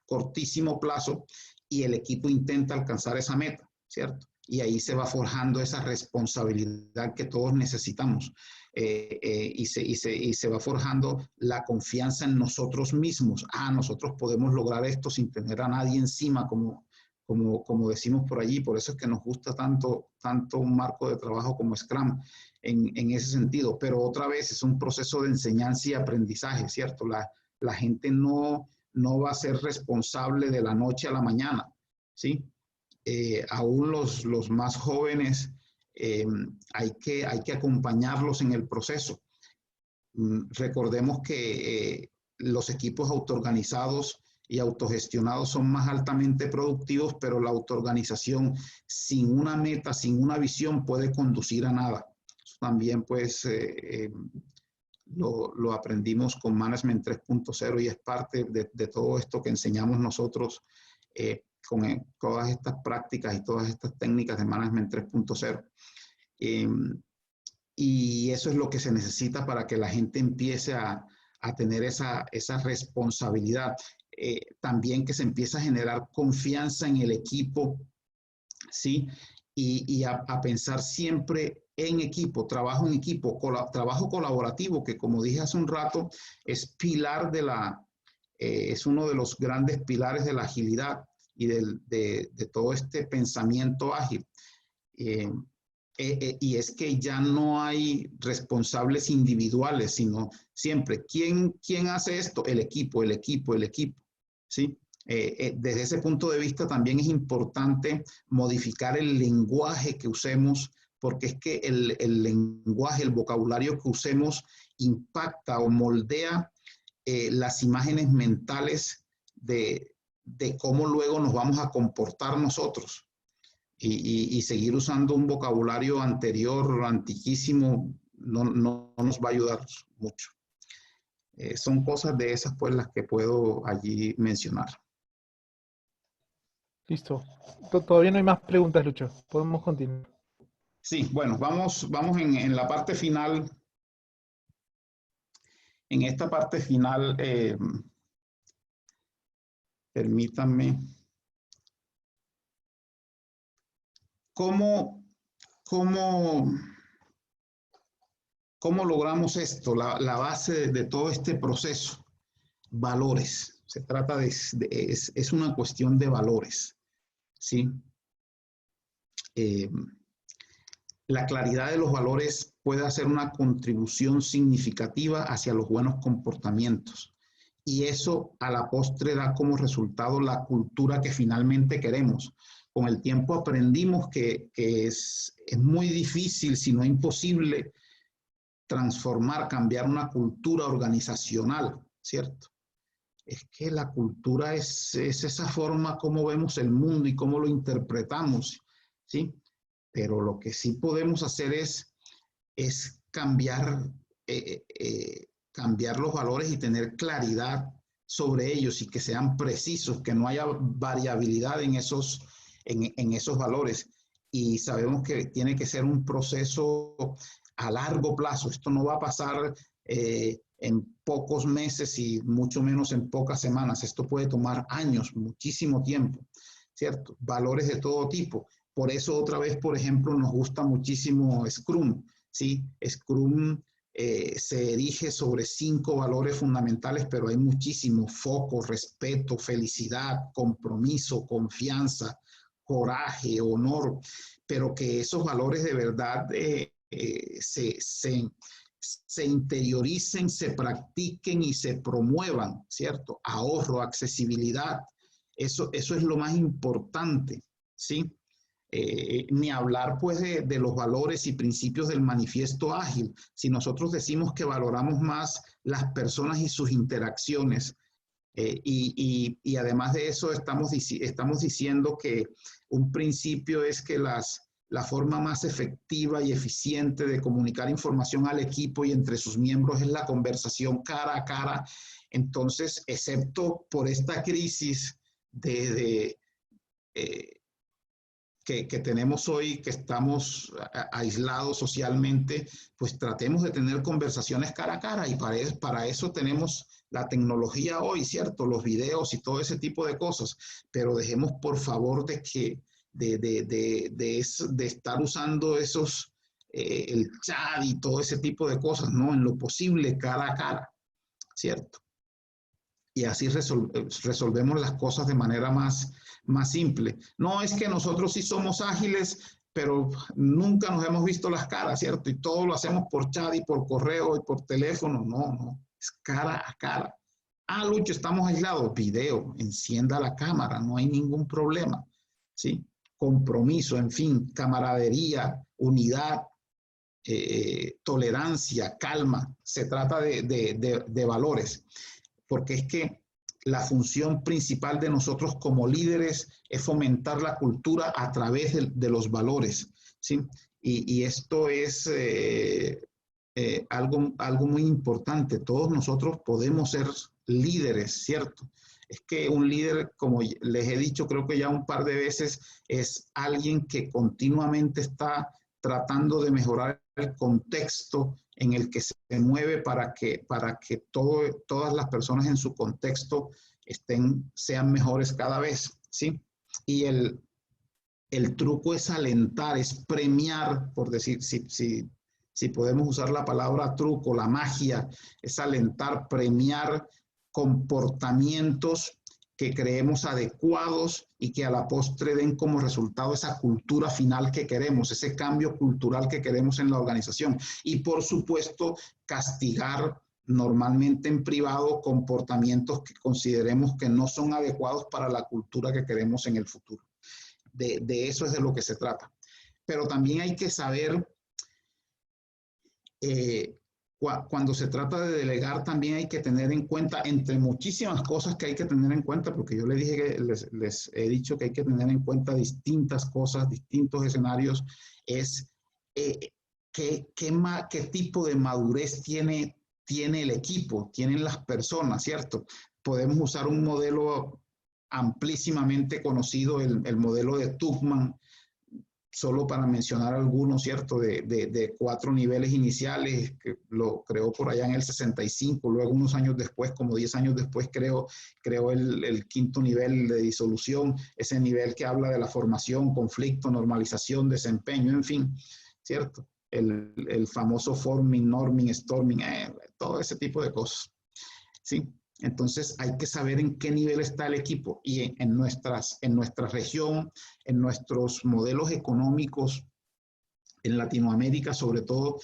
cortísimo plazo y el equipo intenta alcanzar esa meta, ¿cierto? Y ahí se va forjando esa responsabilidad que todos necesitamos. Y se va forjando la confianza en nosotros mismos. Nosotros podemos lograr esto sin tener a nadie encima, como decimos por allí. Por eso es que nos gusta tanto un marco de trabajo como Scrum en ese sentido. Pero otra vez es un proceso de enseñanza y aprendizaje, ¿cierto? La gente no va a ser responsable de la noche a la mañana, ¿sí? Aún los más jóvenes, hay que acompañarlos en el proceso. Recordemos que los equipos autoorganizados y autogestionados son más altamente productivos, pero la autoorganización sin una meta, sin una visión, puede conducir a nada. Eso también, pues, lo aprendimos con Management 3.0 y es parte de todo esto que enseñamos nosotros con todas estas prácticas y todas estas técnicas de Management 3.0. Y eso es lo que se necesita para que la gente empiece a tener esa responsabilidad. También que se empiece a generar confianza en el equipo, ¿sí? Y a pensar siempre en equipo, trabajo en equipo, trabajo colaborativo, que como dije hace un rato, es pilar de es uno de los grandes pilares de la agilidad y de todo este pensamiento ágil. Y es que ya no hay responsables individuales, sino siempre, ¿quién hace esto? El equipo, el equipo, el equipo, ¿sí? Desde ese punto de vista también es importante modificar el lenguaje que usemos, porque es que el lenguaje, el vocabulario que usemos impacta o moldea las imágenes mentales de cómo luego nos vamos a comportar nosotros. Y seguir usando un vocabulario anterior, antiquísimo, no nos va a ayudar mucho. Son cosas de esas pues las que puedo allí mencionar. Listo. Todavía no hay más preguntas, Lucho. Podemos continuar. Sí, bueno, vamos en la parte final. En esta parte final, permítanme. ¿Cómo logramos esto? La base de todo este proceso. Valores. Se trata es una cuestión de valores, ¿sí? La claridad de los valores puede hacer una contribución significativa hacia los buenos comportamientos. Y eso a la postre da como resultado la cultura que finalmente queremos. Con el tiempo aprendimos que es muy difícil, si no imposible, transformar, cambiar una cultura organizacional, ¿cierto? Es que la cultura es esa forma como vemos el mundo y cómo lo interpretamos, ¿sí? Pero lo que sí podemos hacer es cambiar, cambiar los valores y tener claridad sobre ellos y que sean precisos, que no haya variabilidad en esos valores. Y sabemos que tiene que ser un proceso a largo plazo. Esto no va a pasar en pocos meses y mucho menos en pocas semanas. Esto puede tomar años, muchísimo tiempo, ¿cierto? Valores de todo tipo. Por eso otra vez, por ejemplo, nos gusta muchísimo Scrum, ¿sí? Scrum se erige sobre 5 valores fundamentales, pero hay muchísimos: foco, respeto, felicidad, compromiso, confianza, coraje, honor, pero que esos valores de verdad se interioricen, se practiquen y se promuevan, ¿cierto? Ahorro, accesibilidad, eso es lo más importante, ¿sí? Ni hablar pues de los valores y principios del manifiesto ágil. Si nosotros decimos que valoramos más las personas y sus interacciones, y además de eso estamos diciendo que un principio es que la forma más efectiva y eficiente de comunicar información al equipo y entre sus miembros es la conversación cara a cara. Entonces, excepto por esta crisis que tenemos hoy, que estamos aislados socialmente, pues tratemos de tener conversaciones cara a cara, y para eso tenemos la tecnología hoy, ¿cierto? Los videos y todo ese tipo de cosas, pero dejemos por favor de estar usando el chat y todo ese tipo de cosas, ¿no? En lo posible cara a cara, ¿cierto? Y así resolvemos las cosas de manera más simple. No es que nosotros sí somos ágiles, pero nunca nos hemos visto las caras, ¿cierto? Y todo lo hacemos por chat y por correo y por teléfono. No, es cara a cara. Ah, Lucho, estamos aislados. Video, encienda la cámara, no hay ningún problema, ¿sí? Compromiso, en fin, camaradería, unidad, tolerancia, calma. Se trata de valores. Porque es que la función principal de nosotros como líderes es fomentar la cultura a través de los valores, ¿sí? Y esto es algo muy importante. Todos nosotros podemos ser líderes, ¿cierto? Es que un líder, como les he dicho, creo que ya un par de veces, es alguien que continuamente está tratando de mejorar el contexto en el que se mueve para que todas las personas en su contexto sean mejores cada vez, ¿sí? Y El truco es alentar, es premiar, por decir, si podemos usar la palabra truco, la magia, es alentar, premiar comportamientos que creemos adecuados y que a la postre den como resultado esa cultura final que queremos, ese cambio cultural que queremos en la organización. Y por supuesto, castigar normalmente en privado comportamientos que consideremos que no son adecuados para la cultura que queremos en el futuro. De eso es de lo que se trata. Pero también hay que saber, cuando se trata de delegar, también hay que tener en cuenta, entre muchísimas cosas que hay que tener en cuenta, porque yo les dije que les he dicho que hay que tener en cuenta distintas cosas, distintos escenarios, es qué tipo de madurez tiene el equipo, tienen las personas, ¿cierto? Podemos usar un modelo amplísimamente conocido, el modelo de Tuchman, solo para mencionar algunos, ¿cierto? De 4 niveles iniciales, que lo creó por allá en el 65, luego unos años después, como 10 años después, creó el 5º nivel de disolución, ese nivel que habla de la formación, conflicto, normalización, desempeño, en fin, ¿cierto? El famoso forming, norming, storming, todo ese tipo de cosas, ¿sí? Entonces hay que saber en qué nivel está el equipo y en nuestra región, en nuestros modelos económicos, en Latinoamérica sobre todo,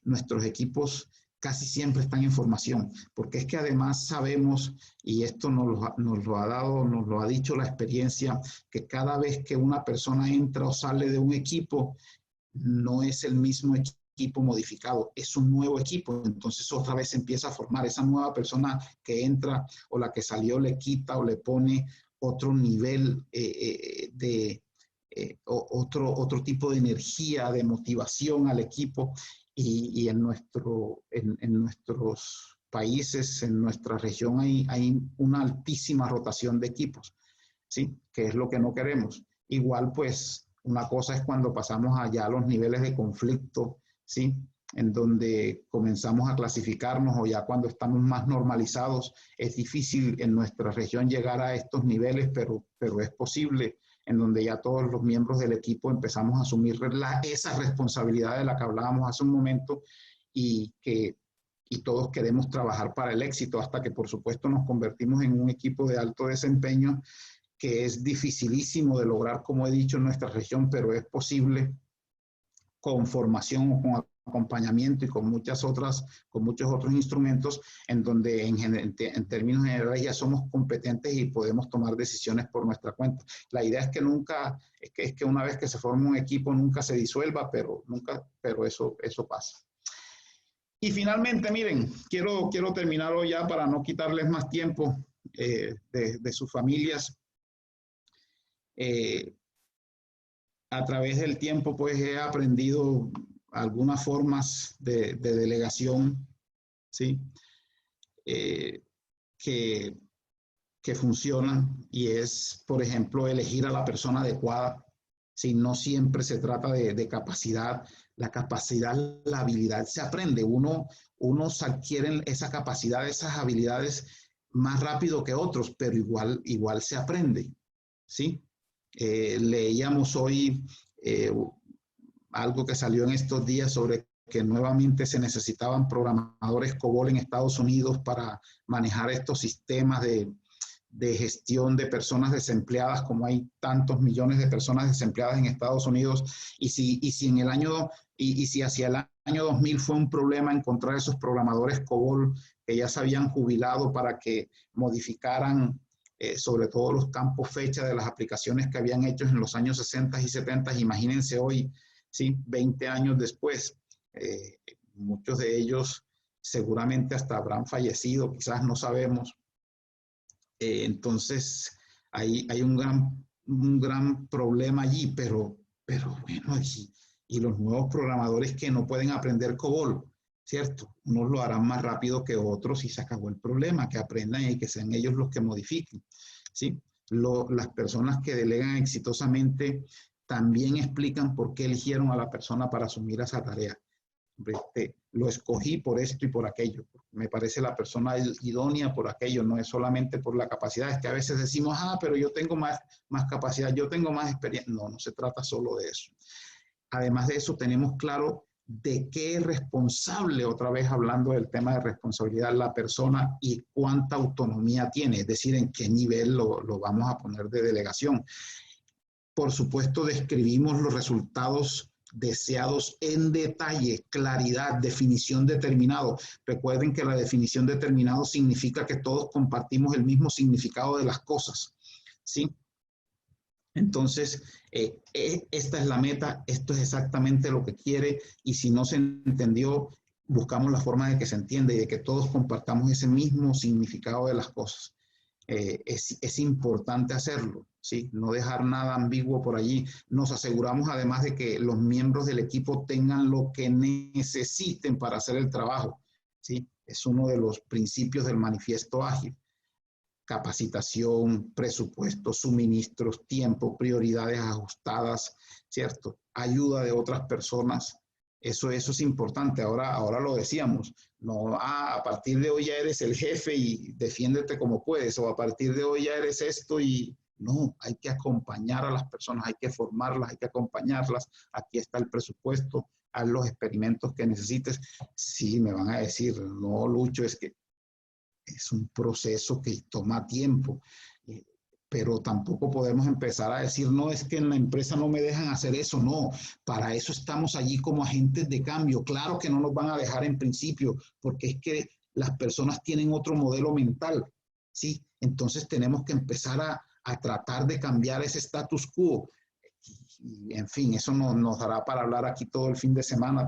nuestros equipos casi siempre están en formación, porque es que además sabemos, y esto nos lo ha dicho la experiencia, que cada vez que una persona entra o sale de un equipo, no es el mismo equipo modificado, es un nuevo equipo, entonces otra vez se empieza a formar, esa nueva persona que entra o la que salió le quita o le pone otro nivel otro tipo de energía, de motivación al equipo, y en nuestros países, en nuestra región hay una altísima rotación de equipos, ¿sí? Que es lo que no queremos. Igual pues una cosa es cuando pasamos allá a los niveles de conflicto, ¿sí? En donde comenzamos a clasificarnos, o ya cuando estamos más normalizados. Es difícil en nuestra región llegar a estos niveles, pero es posible, en donde ya todos los miembros del equipo empezamos a asumir esa responsabilidad de la que hablábamos hace un momento, y todos queremos trabajar para el éxito, hasta que por supuesto nos convertimos en un equipo de alto desempeño, que es dificilísimo de lograr, como he dicho, en nuestra región, pero es posible con formación o con acompañamiento y con muchos otros instrumentos, en donde en términos generales ya somos competentes y podemos tomar decisiones por nuestra cuenta. La idea es que una vez que se forma un equipo nunca se disuelva, pero eso pasa. Y finalmente, miren, quiero terminar hoy ya para no quitarles más tiempo de sus familias. A través del tiempo, pues he aprendido algunas formas de delegación, ¿sí? Que funcionan, y es, por ejemplo, elegir a la persona adecuada. ¿Sí? No siempre se trata de capacidad. La capacidad, la habilidad se aprende. Uno adquiere esa capacidad, esas habilidades más rápido que otros, pero igual se aprende, ¿sí? Leíamos hoy algo que salió en estos días sobre que nuevamente se necesitaban programadores COBOL en Estados Unidos para manejar estos sistemas de gestión de personas desempleadas, como hay tantos millones de personas desempleadas en Estados Unidos. Y si hacia el año 2000 fue un problema encontrar esos programadores COBOL que ya se habían jubilado para que modificaran sobre todo los campos fecha de las aplicaciones que habían hecho en los años 60 y 70, imagínense hoy, ¿sí? 20 años después, muchos de ellos seguramente hasta habrán fallecido, quizás no sabemos. Entonces hay un gran problema allí, pero bueno, y los nuevos programadores que no pueden aprender COBOL, ¿cierto? Unos lo harán más rápido que otros y se acabó el problema, que aprendan y que sean ellos los que modifiquen, ¿sí? Las personas que delegan exitosamente también explican por qué eligieron a la persona para asumir esa tarea. lo escogí por esto y por aquello. Me parece la persona idónea por aquello, no es solamente por la capacidad. Es que a veces decimos, pero yo tengo más capacidad, yo tengo más experiencia. No, no se trata solo de eso. Además de eso, tenemos claro de qué es responsable, otra vez hablando del tema de responsabilidad, la persona y cuánta autonomía tiene, es decir, en qué nivel lo vamos a poner de delegación. Por supuesto, describimos los resultados deseados en detalle, claridad, definición determinado. Recuerden que la definición determinado significa que todos compartimos el mismo significado de las cosas, ¿sí? Entonces, esta es la meta, esto es exactamente lo que quiere, y si no se entendió, buscamos la forma de que se entienda y de que todos compartamos ese mismo significado de las cosas. Es importante hacerlo, ¿sí? No dejar nada ambiguo por allí. Nos aseguramos además de que los miembros del equipo tengan lo que necesiten para hacer el trabajo, ¿sí? Es uno de los principios del manifiesto ágil. Capacitación, presupuesto, suministros, tiempo, prioridades ajustadas, ¿cierto? Ayuda de otras personas. Eso es importante. Ahora lo decíamos. No, a partir de hoy ya eres el jefe y defiéndete como puedes, o a partir de hoy ya eres esto y no, hay que acompañar a las personas, hay que formarlas, hay que acompañarlas. Aquí está el presupuesto, haz los experimentos que necesites. Sí, me van a decir, no, Lucho, es que es un proceso que toma tiempo, pero tampoco podemos empezar a decir, no, es que en la empresa no me dejan hacer eso. No, para eso estamos allí como agentes de cambio. Claro que no nos van a dejar en principio, porque es que las personas tienen otro modelo mental, ¿sí? Entonces tenemos que empezar a tratar de cambiar ese status quo. Y, en fin, eso nos dará para hablar aquí todo el fin de semana,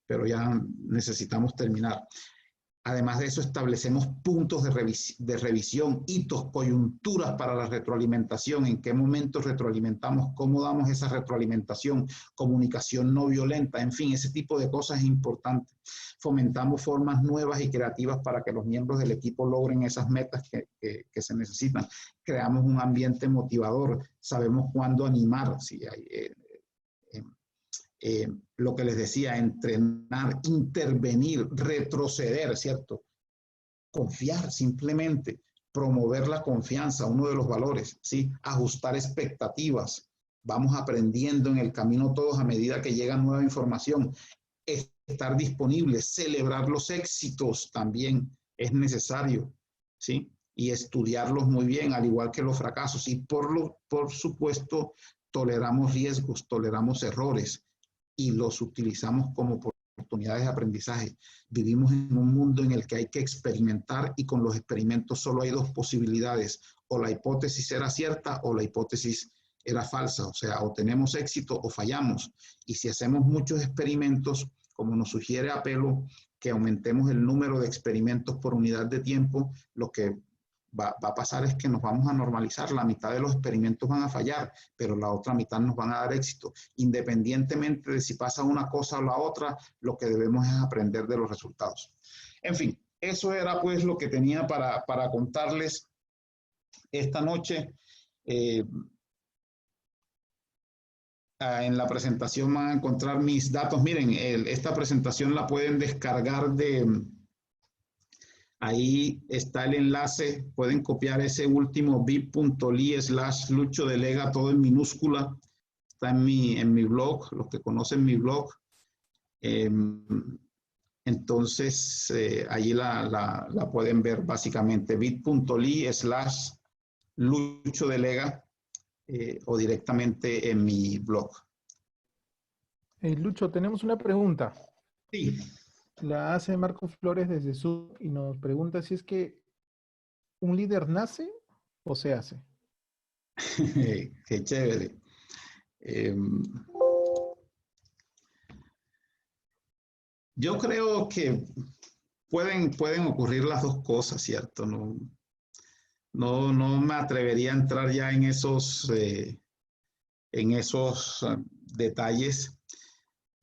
pero ya necesitamos terminar. Además de eso, establecemos puntos de revisión, hitos, coyunturas para la retroalimentación, en qué momentos retroalimentamos, cómo damos esa retroalimentación, comunicación no violenta, en fin, ese tipo de cosas es importante. Fomentamos formas nuevas y creativas para que los miembros del equipo logren esas metas que se necesitan. Creamos un ambiente motivador, sabemos cuándo animar, si hay, lo que les decía, entrenar, intervenir, retroceder, ¿cierto? Confiar simplemente, promover la confianza, uno de los valores, ¿sí? Ajustar expectativas. Vamos aprendiendo en el camino todos a medida que llega nueva información. Estar disponibles, celebrar los éxitos también es necesario, ¿sí? Y estudiarlos muy bien, al igual que los fracasos. Y por supuesto, toleramos riesgos, toleramos errores, y los utilizamos como oportunidades de aprendizaje. Vivimos en un mundo en el que hay que experimentar y con los experimentos solo hay dos posibilidades. O la hipótesis era cierta o la hipótesis era falsa. O sea, o tenemos éxito o fallamos. Y si hacemos muchos experimentos, como nos sugiere Apelo, que aumentemos el número de experimentos por unidad de tiempo, lo que va a pasar es que nos vamos a normalizar, la mitad de los experimentos van a fallar, pero la otra mitad nos van a dar éxito. Independientemente de si pasa una cosa o la otra, lo que debemos es aprender de los resultados. En fin, eso era pues lo que tenía para contarles esta noche. En la presentación van a encontrar mis datos. Miren, esta presentación la pueden descargar de... Ahí está el enlace, pueden copiar ese último bit.ly/Lucho Delega, todo en minúscula. Está en mi blog, los que conocen mi blog. Entonces, allí la pueden ver básicamente, bit.ly/Lucho Delega o directamente en mi blog. Lucho, tenemos una pregunta. Sí. La hace Marco Flores desde Zoom y nos pregunta si es que un líder nace o se hace. Qué chévere. Yo creo que pueden ocurrir las dos cosas, ¿cierto? No me atrevería a entrar ya en esos detalles.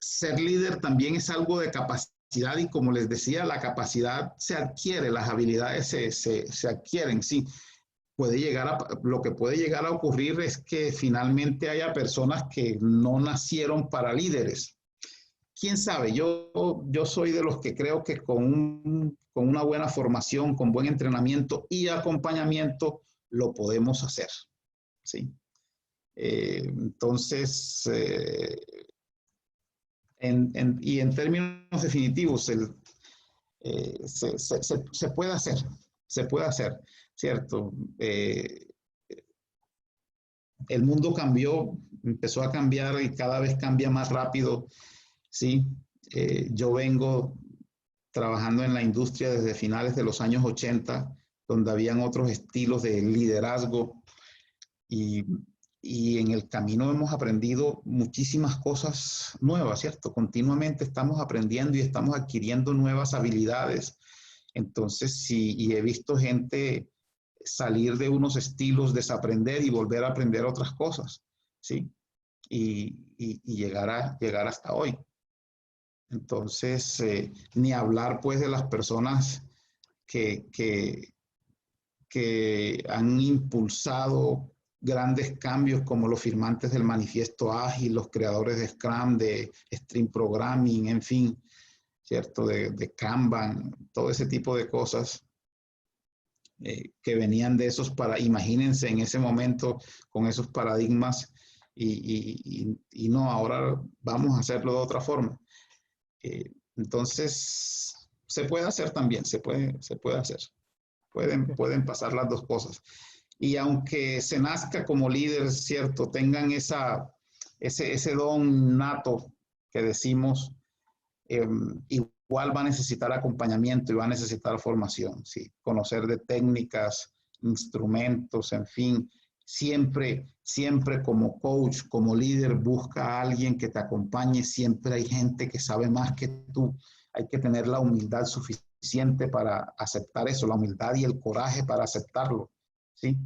Ser líder también es algo de capacidad y, como les decía, la capacidad se adquiere, las habilidades se adquieren, sí. Lo que puede llegar a ocurrir es que finalmente haya personas que no nacieron para líderes. quién sabe, yo soy de los que creo que con una buena formación, con buen entrenamiento y acompañamiento, lo podemos hacer, ¿sí? Entonces, y en términos definitivos, se puede hacer, ¿cierto? El mundo cambió, empezó a cambiar y cada vez cambia más rápido, ¿sí? Yo vengo trabajando en la industria desde finales de los años 80, donde habían otros estilos de liderazgo y, y en el camino hemos aprendido muchísimas cosas nuevas, ¿cierto? Continuamente estamos aprendiendo y estamos adquiriendo nuevas habilidades. Entonces, sí, y he visto gente salir de unos estilos, desaprender y volver a aprender otras cosas, ¿sí? Y llegar hasta hoy. Entonces, ni hablar pues de las personas que han impulsado grandes cambios como los firmantes del manifiesto ágil, los creadores de Scrum, de Stream Programming, en fin, ¿cierto? De Kanban, todo ese tipo de cosas que venían de esos imagínense en ese momento con esos paradigmas y no, ahora vamos a hacerlo de otra forma. Entonces, se puede hacer también, se puede hacer. Pueden pasar las dos cosas. Y aunque se nazca como líder, ¿cierto? Tengan ese don nato que decimos, igual va a necesitar acompañamiento y va a necesitar formación, ¿sí? Conocer de técnicas, instrumentos, en fin. Siempre como coach, como líder, busca a alguien que te acompañe. Siempre hay gente que sabe más que tú. Hay que tener la humildad suficiente para aceptar eso, la humildad y el coraje para aceptarlo, ¿sí?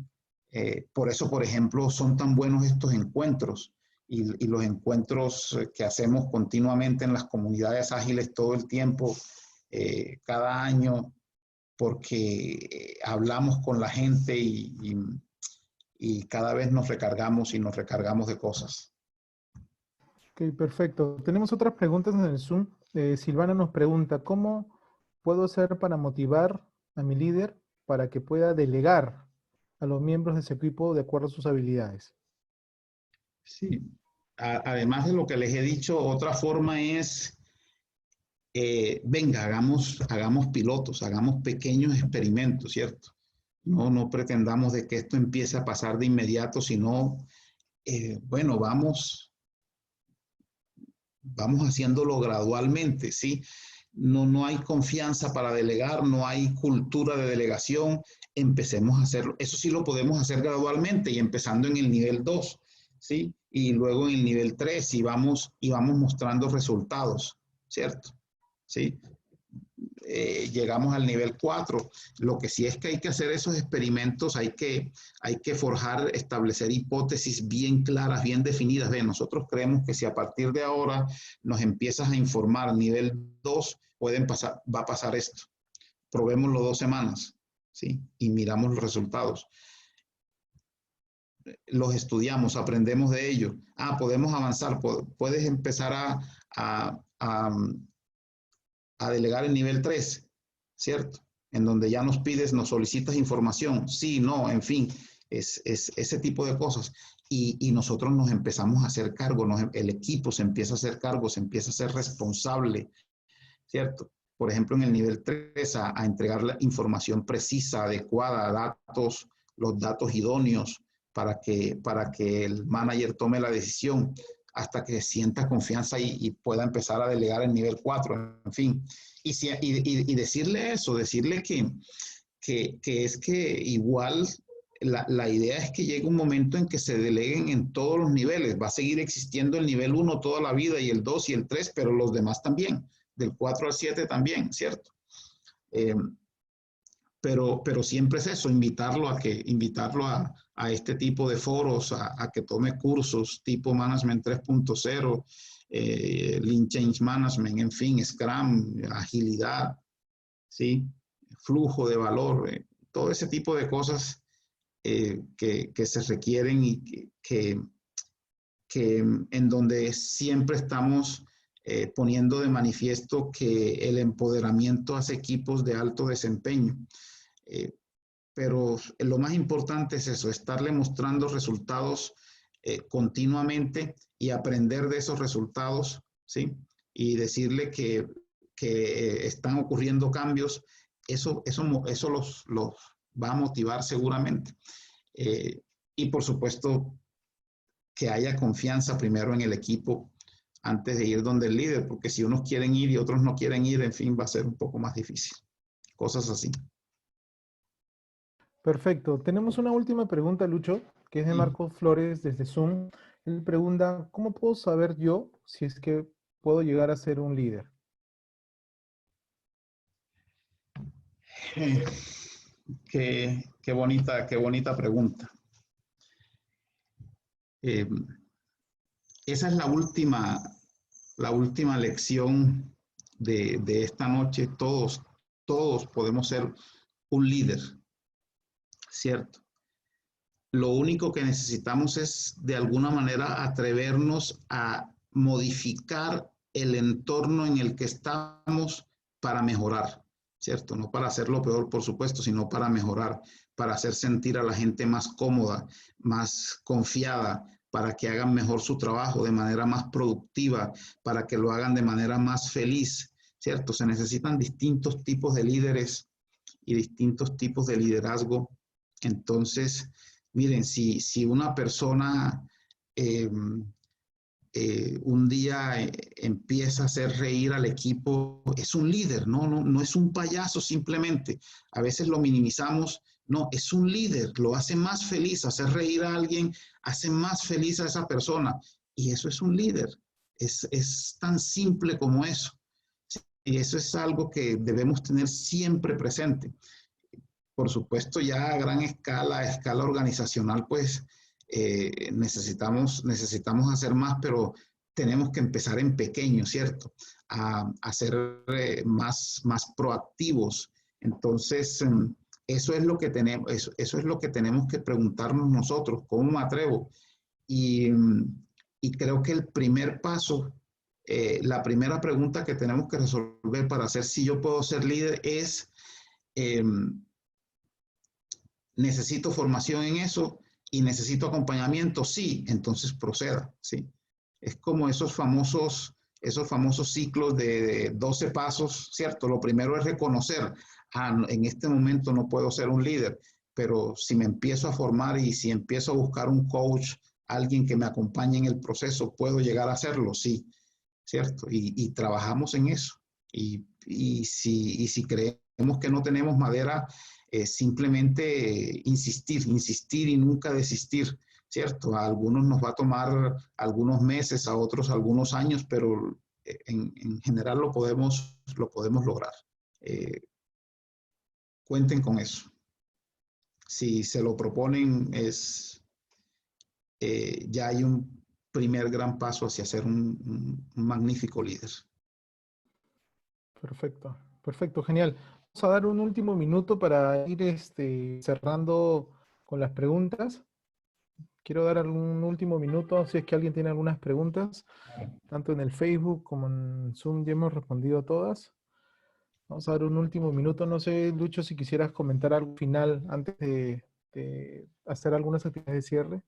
Por eso, por ejemplo, son tan buenos estos encuentros y los encuentros que hacemos continuamente en las comunidades ágiles todo el tiempo, cada año, porque hablamos con la gente y cada vez nos recargamos y nos recargamos de cosas. Ok, perfecto. Tenemos otras preguntas en el Zoom. Silvana nos pregunta, ¿cómo puedo hacer para motivar a mi líder para que pueda delegar a los miembros de ese equipo de acuerdo a sus habilidades? Sí. Además de lo que les he dicho, otra forma es, venga, hagamos pilotos, hagamos pequeños experimentos, ¿cierto? No pretendamos de que esto empiece a pasar de inmediato, sino, bueno, vamos haciéndolo gradualmente, ¿sí? No hay confianza para delegar, no hay cultura de delegación, empecemos a hacerlo. Eso sí lo podemos hacer gradualmente y empezando en el nivel 2, ¿sí? Y luego en el nivel 3 y vamos mostrando resultados, ¿cierto? ¿Sí? Llegamos al nivel 4. Lo que sí es que hay que hacer esos experimentos, hay que forjar, establecer hipótesis bien claras, bien definidas. Ve, nosotros creemos que si a partir de ahora nos empiezas a informar nivel 2, va a pasar esto. Probémoslo 2 semanas, ¿sí? Y miramos los resultados. Los estudiamos, aprendemos de ellos. Podemos avanzar, puedes empezar a delegar el nivel 3, ¿cierto? En donde ya nos solicitas información, sí, no, en fin, es ese tipo de cosas. Y nosotros nos empezamos a hacer cargo, el equipo se empieza a hacer cargo, se empieza a ser responsable, ¿cierto? Por ejemplo, en el nivel 3, a entregar la información precisa, adecuada, los datos idóneos para que el manager tome la decisión hasta que sienta confianza y pueda empezar a delegar el nivel 4, en fin. Y decirle eso, decirle que es que igual la idea es que llegue un momento en que se deleguen en todos los niveles. Va a seguir existiendo el nivel 1 toda la vida y el 2 y el 3, pero los demás también, del 4 al 7 también, ¿cierto? Pero siempre es eso, invitarlo a este tipo de foros, a que tome cursos tipo Management 3.0, Lean Change Management, en fin, Scrum, agilidad, ¿sí? Flujo de valor, todo ese tipo de cosas que se requieren y que en donde siempre estamos poniendo de manifiesto que el empoderamiento hace equipos de alto desempeño. Pero lo más importante es eso, estarle mostrando resultados continuamente y aprender de esos resultados, ¿sí? Y decirle que están ocurriendo cambios, eso los va a motivar seguramente. Y por supuesto, que haya confianza primero en el equipo antes de ir donde el líder, porque si unos quieren ir y otros no quieren ir, en fin, va a ser un poco más difícil. Cosas así. Perfecto. Tenemos una última pregunta, Lucho, que es de Marcos Flores desde Zoom. Él pregunta, ¿cómo puedo saber yo si es que puedo llegar a ser un líder? Qué bonita pregunta. Esa es la última lección de esta noche. Todos podemos ser un líder, ¿cierto? Lo único que necesitamos es, de alguna manera, atrevernos a modificar el entorno en el que estamos para mejorar, ¿cierto? No para hacerlo peor, por supuesto, sino para mejorar, para hacer sentir a la gente más cómoda, más confiada, para que hagan mejor su trabajo de manera más productiva, para que lo hagan de manera más feliz, ¿cierto? Se necesitan distintos tipos de líderes y distintos tipos de liderazgo. Entonces, miren, si una persona un día empieza a hacer reír al equipo, es un líder, no es un payaso simplemente. A veces lo minimizamos, no, es un líder, lo hace más feliz, hacer reír a alguien hace más feliz a esa persona. Y eso es un líder, es tan simple como eso. Y eso es algo que debemos tener siempre presente. Por supuesto, ya a gran escala, a escala organizacional, pues necesitamos hacer más, pero tenemos que empezar en pequeño, ¿cierto? A ser más proactivos. Entonces, eso es lo que tenemos, eso es lo que tenemos que preguntarnos nosotros, ¿cómo me atrevo? Y creo que el primer paso, la primera pregunta que tenemos que resolver para hacer si yo puedo ser líder es, ¿necesito formación en eso y necesito acompañamiento? Sí, entonces proceda, ¿sí? Es como esos famosos ciclos de 12 pasos, ¿cierto? Lo primero es reconocer, en este momento no puedo ser un líder, pero si me empiezo a formar y si empiezo a buscar un coach, alguien que me acompañe en el proceso, ¿puedo llegar a hacerlo? Sí, ¿cierto? Y trabajamos en eso. Y si creemos que no tenemos madera, simplemente insistir y nunca desistir, ¿cierto? A algunos nos va a tomar algunos meses, a otros algunos años, pero en general lo podemos lograr. Cuenten con eso. Si se lo proponen, ya hay un primer gran paso hacia ser un magnífico líder. Perfecto, perfecto, genial. Vamos a dar un último minuto para ir cerrando con las preguntas. Quiero dar un último minuto, si es que alguien tiene algunas preguntas, tanto en el Facebook como en Zoom ya hemos respondido a todas. Vamos a dar un último minuto. No sé, Lucho, si quisieras comentar algo final antes de hacer algunas actividades de cierre.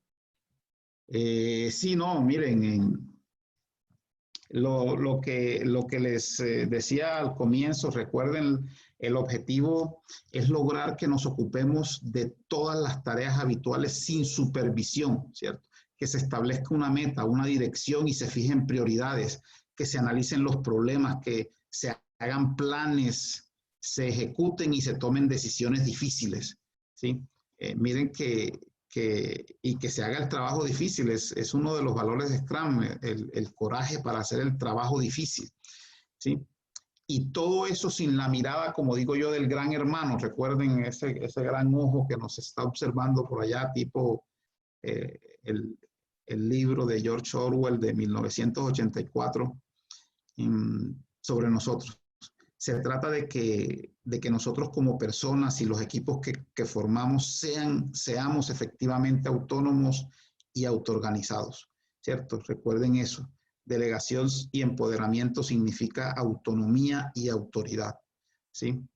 Sí, no, miren, lo que les decía al comienzo, recuerden, el objetivo es lograr que nos ocupemos de todas las tareas habituales sin supervisión, ¿cierto? Que se establezca una meta, una dirección y se fijen prioridades, que se analicen los problemas, que se hagan planes, se ejecuten y se tomen decisiones difíciles, ¿sí? Miren que se haga el trabajo difícil es uno de los valores de Scrum, el coraje para hacer el trabajo difícil, ¿sí? Y todo eso sin la mirada, como digo yo, del gran hermano. Recuerden ese gran ojo que nos está observando por allá, tipo el libro de George Orwell de 1984 sobre nosotros. Se trata de que nosotros como personas y los equipos que formamos seamos efectivamente autónomos y autoorganizados, ¿cierto? Recuerden eso. Delegación y empoderamiento significa autonomía y autoridad, ¿sí?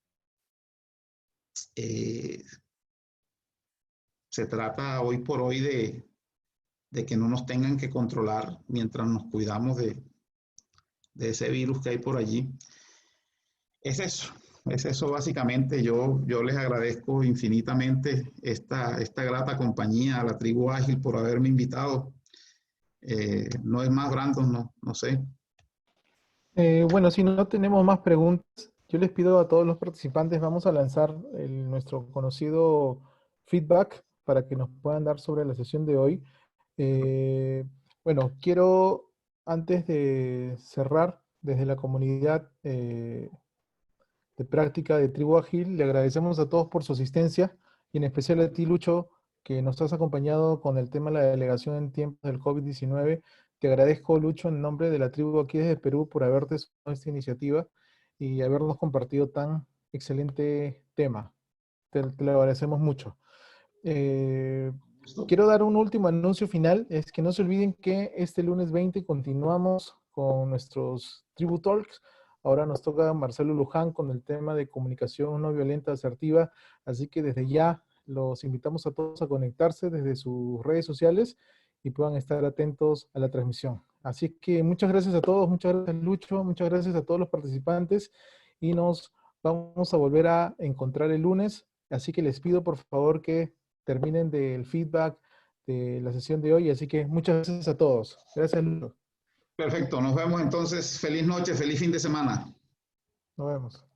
Se trata hoy por hoy de que no nos tengan que controlar mientras nos cuidamos de ese virus que hay por allí. Es eso básicamente. Yo les agradezco infinitamente esta grata compañía a la Tribu Ágil por haberme invitado. No es más, Brandon, no sé. Bueno, si no tenemos más preguntas, yo les pido a todos los participantes, vamos a lanzar nuestro conocido feedback para que nos puedan dar sobre la sesión de hoy. Bueno, quiero, antes de cerrar, desde la comunidad de práctica de Tribu Ágil, le agradecemos a todos por su asistencia y en especial a ti, Lucho, que nos has acompañado con el tema de la delegación en tiempos del COVID-19. Te agradezco, Lucho, en nombre de la tribu aquí desde Perú por haberte sumado a esta iniciativa y habernos compartido tan excelente tema. Te lo agradecemos mucho. Quiero dar un último anuncio final, es que no se olviden que este lunes 20 continuamos con nuestros Tribu Talks. Ahora nos toca Marcelo Luján con el tema de comunicación no violenta asertiva, así que desde ya los invitamos a todos a conectarse desde sus redes sociales y puedan estar atentos a la transmisión. Así que muchas gracias a todos, muchas gracias Lucho, muchas gracias a todos los participantes y nos vamos a volver a encontrar el lunes, así que les pido por favor que terminen del feedback de la sesión de hoy, así que muchas gracias a todos. Gracias, Lucho. Perfecto, nos vemos entonces. Feliz noche, feliz fin de semana. Nos vemos.